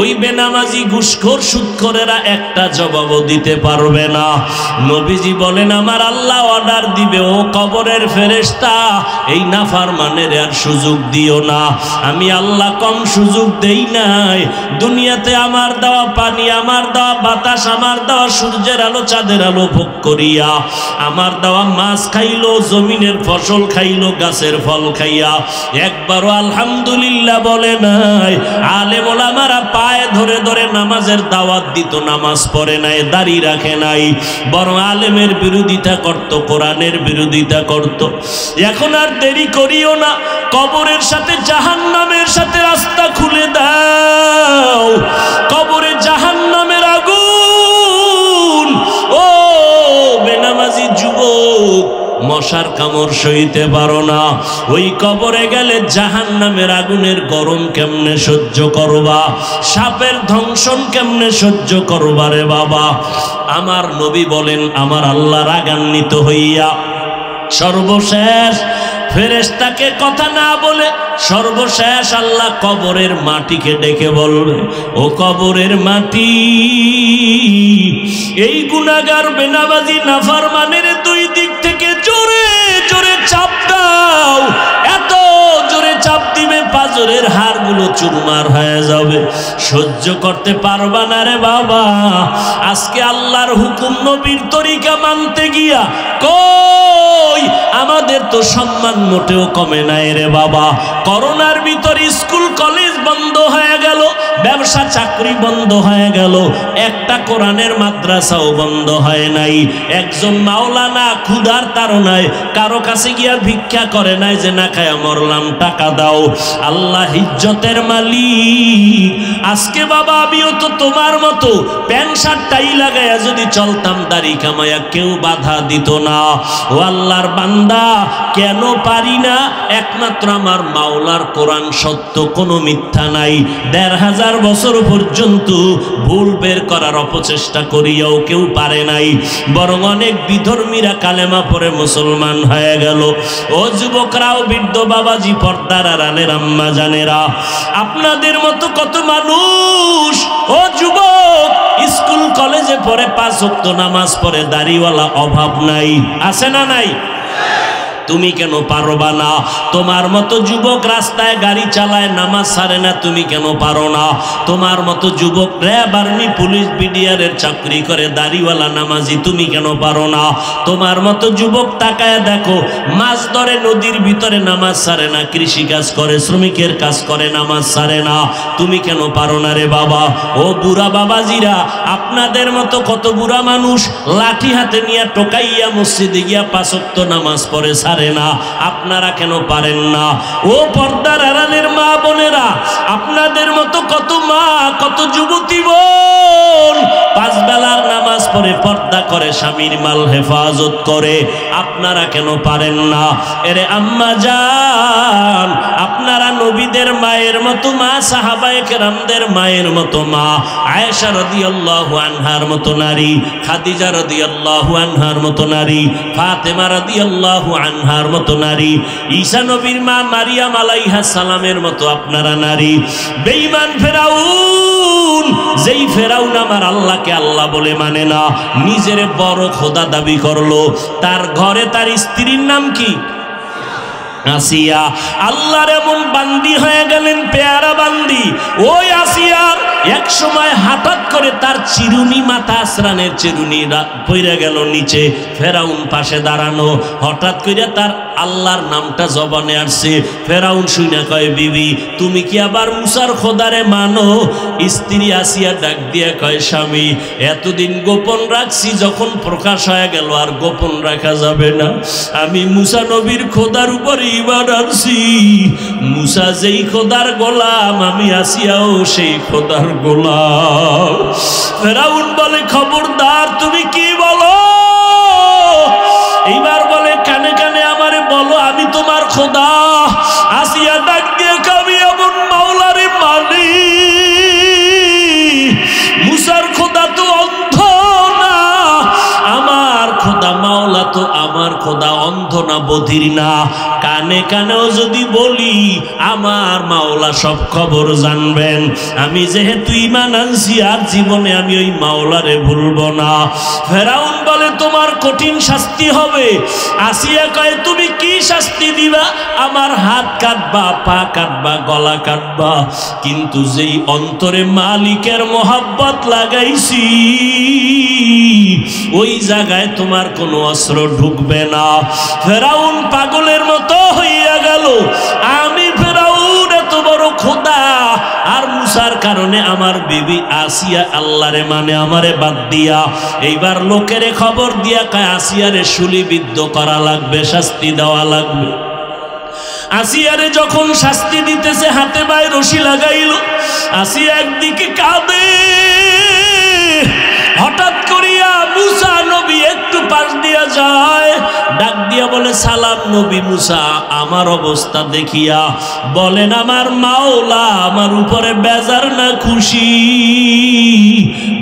ওই বেনামাজি ঘুষখোর সুদখোরেরা একটা জবাবও দিতে পারবে না। নবীজি বলেন আমার আল্লাহ অর্ডার দিবে, ও কবরের ফেরেশতা, এই নাফরমানের আর সুযোগ দিও না। আমি আল্লাহ কম সুযোগ দেই নাই। দুনিয়াতে আমার দেওয়া পানি, আমার দেওয়া বাতাস, আমার দেওয়া সূর্যের আলো, চাঁদের আলো ভোগ করিয়া, আমার দেওয়া মাছ খাইলো, জমিনের ফসল খাইলো, গাছের ফল খাইয়া একবারও আলহামদুলিল্লাহ বলে নাই। আলেম ওলামারা পায়ে ধরে ধরে নামাজের দাওয়াত দিত, নামাজ পড়ে নাই, দাড়ি রাখে নাই, বরং আলেমের বিরোধিতা করত, কোরআনের বিরোধিতা করত। এখন আর দেরি করিও না, কবরের সাথে জাহান্নামের সাথে রাস্তা খুলে দাও। কবরে জাহান্নামের আগুন, ও বেনামাজি যুবক, মশার কামড় সইতে পারো না, ওই কবরে গেলে জাহান্নামের আগুনের গরম কেমনে সহ্য করবা? সাপের দংশন কেমনে সহ্য করবা রে বাবা? আমার নবী বলেন, আমার আল্লাহ রাগান্বিত হইয়া সর্বশেষ ফেরেশতাকে কথা না বলে সর্বশেষ আল্লাহ কবরের মাটিকে ডেকে বলবে, ও কবরের মাটি, এই গুনাহগার বেনামাজি নাফরমানের ২ দিক থেকে জোরে জোরে চাপ দাও। এত জোরে চাপ দিবে পাজরের হাড়গুলো চুরমার হয়ে যাবে, সহ্য করতে পারবা না রে বাবা। আজকে আল্লাহর হুকুম, নবীর তরিকা মানতে গিয়া কই আমাদের তো সম্মান মোটেও কমে নাই রে বাবা। করোনার ভিতরে স্কুল কলেজ বন্ধ হয়ে গেল, ব্যবসা চাকরি বন্ধ হয়ে গেল, একটা কোরআনের মাদ্রাসাও বন্ধ হয় নাই। একজন মাওলানা ক্ষুধার তাড়নায় কারো কাছে গিয়া ভিক্ষা করে নাই যে না খায়া মরলাম, টাকা দাও। আল্লাহ ইজ্জতের মালিক। আজকে বাবা আমিও তো তোমার মতো প্যান্ট শার্ট টাই লাগাইয়া যদি চলতাম, দাড়ি কামাইয়া, কেউ বাধা দিত না। ও আল্লাহর বান্দা, কেন পারি না? একমাত্র আমার মাওলার কোরআন সত্য, কোনো মিথ্যা নাই। ১৫০০ বছর পর্যন্ত ভুল বের করার অপচেষ্টা করিয়াও কেউ পারে নাই, বরং অনেক বিধর্মীরা কালেমা পড়ে মুসলমান হয়ে গেল। ও যুবকরাও, বৃদ্ধ বাবাজি, পর্দার আড়ালের আম্মা জানেরা, আপনাদের মতো কত মানুষ, ও যুবক, স্কুল কলেজে পড়ে, ৫ ওয়াক্ত নামাজ পড়ে, দাড়িওয়ালা অভাব নাই, আছে না নাই? তুমি কেন পারবা না? তোমার মতো যুবক রাস্তায় গাড়ি চালায়, নামাজ ছাড়ে না, তুমি কেন পারো না? তোমার মতো যুবক র্যাব, আর্মি, পুলিশ, বিডিআরের চাকরি করে, দাড়িওয়ালা নামাজি, তুমি কেন পারো না? তোমার মতো যুবক তাকায় দেখো, মাছ ধরে নদীর ভিতরে, নামাজ ছাড়ে না, কৃষি কাজ করে, শ্রমিকের কাজ করে, নামাজ ছাড়ে না, তুমি কেন পারো না রে বাবা? ও বুড়া বাবাজিরা, আপনাদের মতো কত বুড়া মানুষ লাঠি হাতে নিয়ে টোকাইয়া মসজিদে গিয়া ৫ ওয়াক্ত নামাজ পড়ে, না, আপনারা কেন পারেন না? ও পর্দার আড়ালের মা বোনেরা, আপনাদের মতো কত মা, কত যুবতী বোন ৫ বেলার নামাজ পরে পর্দা করে স্বামীর মাল হেফাজত করে, আপনারা কেন পারেন না? এরে আম্মা জান, আপনারা নবীদের মায়ের মতো মা, সাহাবায়ে কেরামদের মায়ের মতো মা, আয়েশা রাদিয়াল্লাহু আনহার মতো নারী, খাদিজা রাদিয়াল্লাহু আনহার মতো নারী, ফাতেমা রাদিয়াল্লাহু আনহার মতো নারী, ঈসা নবীর মা মারিয়াম আলাইহা সালামের মতো আপনারা নারী। বেঈমান ফেরাউন, যেই ফেরাউন আমার আল্লাহকে আল্লাহ বলে মানে না, নিজের বড় খোদা দাবি করলো, তার ঘরে তার স্ত্রীর নাম কি? আসিয়া। আল্লাহর এমন বান্দি হয়ে গেলেন, পেয়ারা বান্দি। ওই আসিয়ার এক সময় হঠাৎ করে তার চিরুনি, মাথা আসরানের চিরুনি পড়ে গেল নিচে। ফেরাউন পাশে দাঁড়ানো, হঠাৎ করে তার আল্লাহর নামটা জবানে আসছে। ফেরাউন শুনে কয়, বিবি তুমি কি আবার মুসার খোদারে মানো? স্ত্রী আসিয়া ডাক দিয়ে কয়, স্বামী এতদিন গোপন রাখছি, যখন প্রকাশ হয়ে গেল আর গোপন রাখা যাবে না। আমি মুসা নবীর খোদার উপরে ঈমান আনছি। মুসা যেই খোদার গোলাম, আমি আসিয়াও সেই খোদার গোলাম। ফেরাউন বলে, খবরদার, তুমি কি বলো? এইবার বলে, কানে কানে আমারে বলো, আমি তোমার খোদা। আসিয়া ডাক দিয়ে কবি, এমন মাওলারে মানি, মুসার খোদা তো অন্ধ না, আমার খোদা মাওলা তো আমার খোদা অন্ধ না, বধির না। কানে কানেও যদি বলি, আমার মাওলা সব খবর জানবেন। আমি যেহেতু ঈমান আনছি, আর জীবনে আমি ওই মাওলারে ভুলব না। ফেরাউন বলে, তোমার কঠিন শাস্তি হবে। আসিয়া কয়, তুমি কি শাস্তি দিবা? আমার হাত কাটবা, পা কাটবা, গলা কাটবা, কিন্তু যেই অন্তরে মালিকের মোহাব্বত লাগাইছি, ওই জায়গায় তোমার কোনো অস্ত্র ঢুকবে না। ফেরাউন পাগলের মতো হইয়া গেল। আমি ফেরাউন এত বড় খোদা, আর মুসার কারণে আমার বিবি আসিয়া আল্লাহরে মানে আমারে বাদ দিয়া। এইবার লোকেরে খবর দিয়া কয়, আসিয়ারে শুলিবিদ্ধ করা লাগবে, শাস্তি দেওয়া লাগবে। আসিয়ারে যখন শাস্তি দিতেছে, হাতে পায়ে রশি লাগাইল। আসিয়া একদিকে কাঁদে। হঠাৎ করিয়া মুসা নবী একটু পাশ দিয়া যায়, ডাক দিয়া বলে, সালাম নবী মুসা। আমার অবস্থা দেখিয়া বলেন, আমার মাওলা আমার উপরে বেজার না খুশি?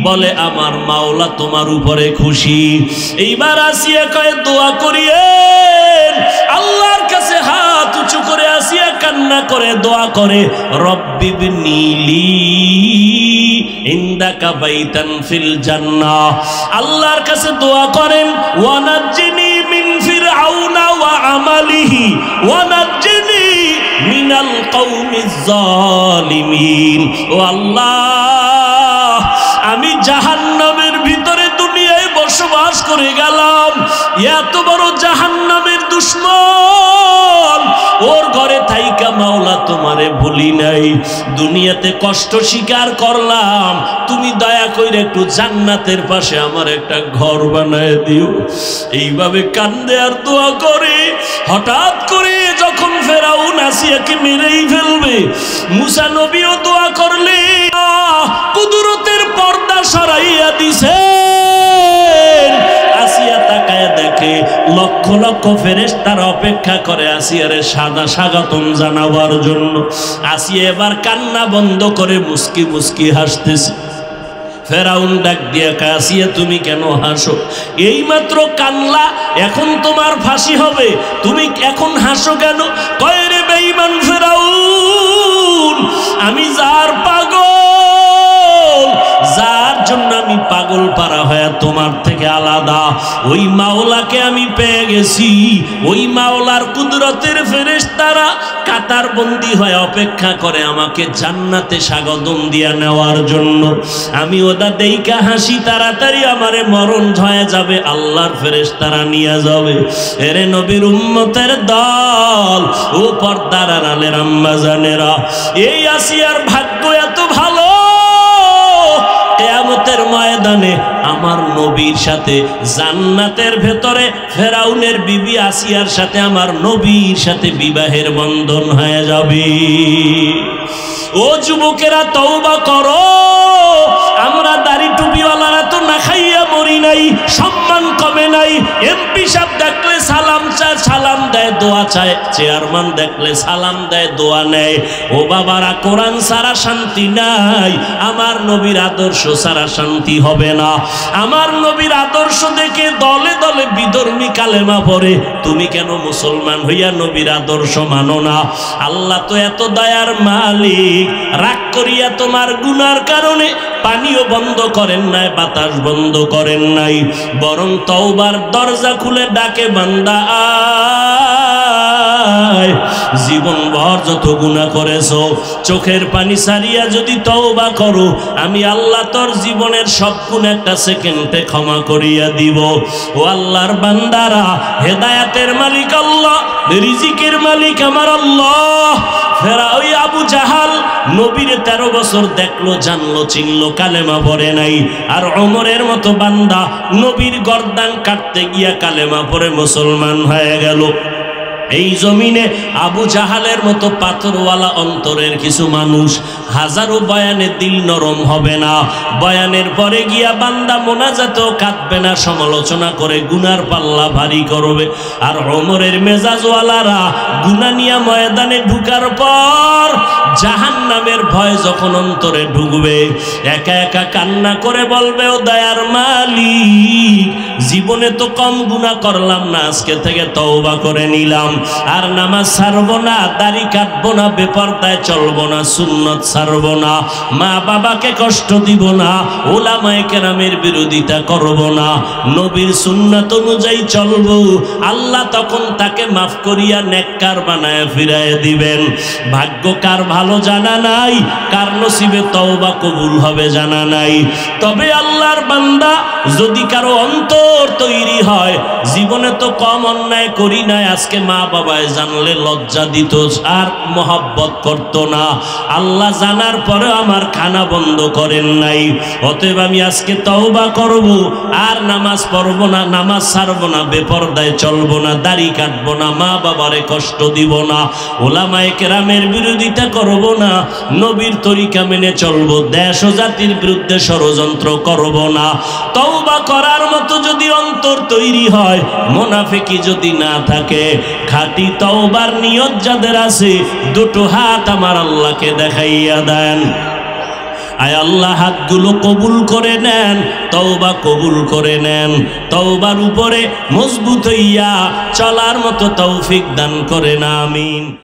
বলে, আমার মাওলা তোমার উপরে খুশি। এইবার আসিয়া কয়, দোয়া করিয়েন। আল্লাহর কাছে হাত উঁচু করে আসিয়া কান্না করে দোয়া করে, রব্বি বিনিলি ইনদাকা বাইতান ফিল জান্নাহ। আল্লাহর কাছে দোয়া করেন, ওয়ানাজ্জিনি মিন ফিরআউনা ওয়া আমালিহি ওয়ানাজ্জিনি মিনাল কওমিজ জালিমিন। ও আল্লাহ, আমি জাহান্নামের ভিতরে দুনিয়ায় বসবাস করে গেলাম, এত বড় জাহান্নামের দুশমন, ওর ঘরে থাইকা মাওলা তোমারে ভুলি নাই, দুনিয়াতে কষ্ট স্বীকার করলাম, তুমি দয়া করে একটু জান্নাতের পাশে আমার একটা ঘর বানায় দিও। এইভাবে কান্দে আর দোয়া করে। হঠাৎ করে যখন ফেরাউন আসিয়াকে মেরেই ফেলবে, মুসা নবীও দোয়া করলে, কুদরতের পর্দা সরাইয়া দিছে। আসিয়া তাকায় দেখে লক্ষ লক্ষ ফেরেশতারা অপেক্ষা করে আসিয়ারে সাদা স্বাগতম জানাবার জন্য। আসিয়া এবার কান্না বন্ধ করে মুস্কি মুস্কি হাসতেছে। ফেরাউন ডাক দিয়া কয়, আসিয়া তুমি কেন হাসো? এইমাত্র কান্না, এখন তোমার ফাঁসি হবে, তুমি এখন হাসো কেন? কয়, রে বেঈমান ফেরাউন, আমি যার পাগল, যার জন্য আমি পাগল পারা হয়ে তোমার থেকে আলাদা, ওই মাওলাকে আমি পেয়ে গেছি। ওই মাওলার কুদরতের ফেরেশতারা কাতার বন্দী হয়ে অপেক্ষা করে আমাকে জান্নাতে স্বাগতম দিয়া নেওয়ার জন্য। আমি ওটা দেইকা হাসি, তাড়াতাড়ি আমারে মরণ হয়ে যাবে, আল্লাহর ফেরেশতারা নিয়ে যাবে। এরে নবীর উম্মতের দল, ও পর্দার আড়ালের আম্মা জানেরা, এই আসিয়ার ভাগ্য এত ভালো, কিয়ামতের ময়দানে আমার নবীর সাথে জান্নাতের ভেতরে ফেরাউনের বিবি আসিয়ার সাথে আমার নবীর সাথে বিবাহের বন্ধন হয়ে যাবে। ও যুবকেরা, তওবা করো। আমরা দাড়ি টুপিওয়ালারা তো না খাইয়া মরি নাই, সম্মান কমে নাই। এমপি সাহেব দেখলে সালাম চায়, সালাম দেয়, দোয়া চায়। চেয়ারম্যান দেখলে সালাম দেয়, দোয়া নেয়। ও বাবারা, কোরআন ছাড়া শান্তি নাই, আমার নবীর আদর্শ ছাড়া শান্তি হবে না। আমার নবীর আদর্শ দেখে দলে দলে বিধর্মী কালেমা পড়ে। তুমি কেন মুসলমান হইয়া নবীর আদর্শ মানো না? আল্লাহ তো এত দয়ার মালিক, রাগ করিয়া তোমার গুনার কারণে পানিও বন্ধ করেন নাই, বাতাস বন্ধ করেন নাই, বরং তওবার দরজা খুলে ডাকে, বান্দা আয়। জীবন ভর যত গুনাহ করেছো, চোখের পানি সারিয়া যদি তওবা করো, আমি আল্লাহ তোর জীবনের সব গুনাহ একটা সেকেন্ডে ক্ষমা করিয়া দিব। ও আল্লাহর বান্দারা, হেদায়েতের মালিক আল্লাহ, রিজিকের মালিক আমার আল্লাহ। ফেরা ওই আবু জাহাল নবীর 13 বছর দেখলো, জানলো, চিনলো, কালেমা পড়ে নাই। আর ওমরের মতো বান্দা নবীর গর্দান কাটতে গিয়া কালেমা পড়ে মুসলমান হয়ে গেল। এই জমিনে আবু জাহালের মতো পাথরওয়ালা অন্তরের কিছু মানুষ, হাজারো বয়ানে দিল নরম হবে না, বয়ানের পরে গিয়া বান্দা মোনাজাতেও কাঁদবে না, সমালোচনা করে গুনার পাল্লা ভারী করবে। আর ওমরের মেজাজওয়ালারা গুনাহ নিয়া ময়দানে ঢুকার পর জাহান্নামের ভয় যখন অন্তরে ঢুকবে, একা একা কান্না করে বলবে, ও দয়ার মালিক, জীবনে তো কম গুনাহ করলাম না, আজকে থেকে তওবা করে নিলাম। আর নামাজ ছাড়বো না, দাড়ি কাটবো না, বেপরদায় চলবো না, সুন্নত ছাড়বো না, মা বাবাকে কষ্ট দিব না, ওলামায়ে কেরামের বিরোধিতা করব না, নবীর সুন্নাত অনুযায়ী চলবো। আল্লাহ তখন তাকে মাফ করিয়া নেককার বানায় ফিরায় দিবেন। ভাগ্য কার ভালো জানা নাই, কার নসিবে তওবা কবুল হবে জানা নাই। তবে আল্লাহর বান্দা, যদি কারো অন্তর তৈরি হয়, জীবনে তো কম অন্যায় করি নাই, আজকে মা বাবায় জানলে লজ্জা দিত আর মহব্বত করত না, আল্লাহ জানার পরে আমার খানা বন্ধ করেন নাই, অতএব আমি আজকে তওবা করব, আর নামাজ পড়ব না, নামাজ ছাড়বো না, বেপরদায় চলবো না, দাড়ি কাটবো না, মা বাবারে কষ্ট দিব না, ওলামায়ে কেরামের বিরোধিতা করব না, নবীর তরিকা মেনে চলবো, দেশ ও জাতির বিরুদ্ধে ষড়যন্ত্র করব না। তওবা করার মতো যদি অন্তর তৈরি হয়, মুনাফিকি যদি না থাকে, খাঁটি তওবার নিয়ত যাদের আছে, দুটো হাত আমার আল্লাহকে দেখাইয়া দেন। আয় আল্লাহ, হাতগুলো কবুল করে নেন, তওবা কবুল করে নেন, তওবার উপরে মজবুত হইয়া চলার মতো তৌফিক দান করেন, আমিন।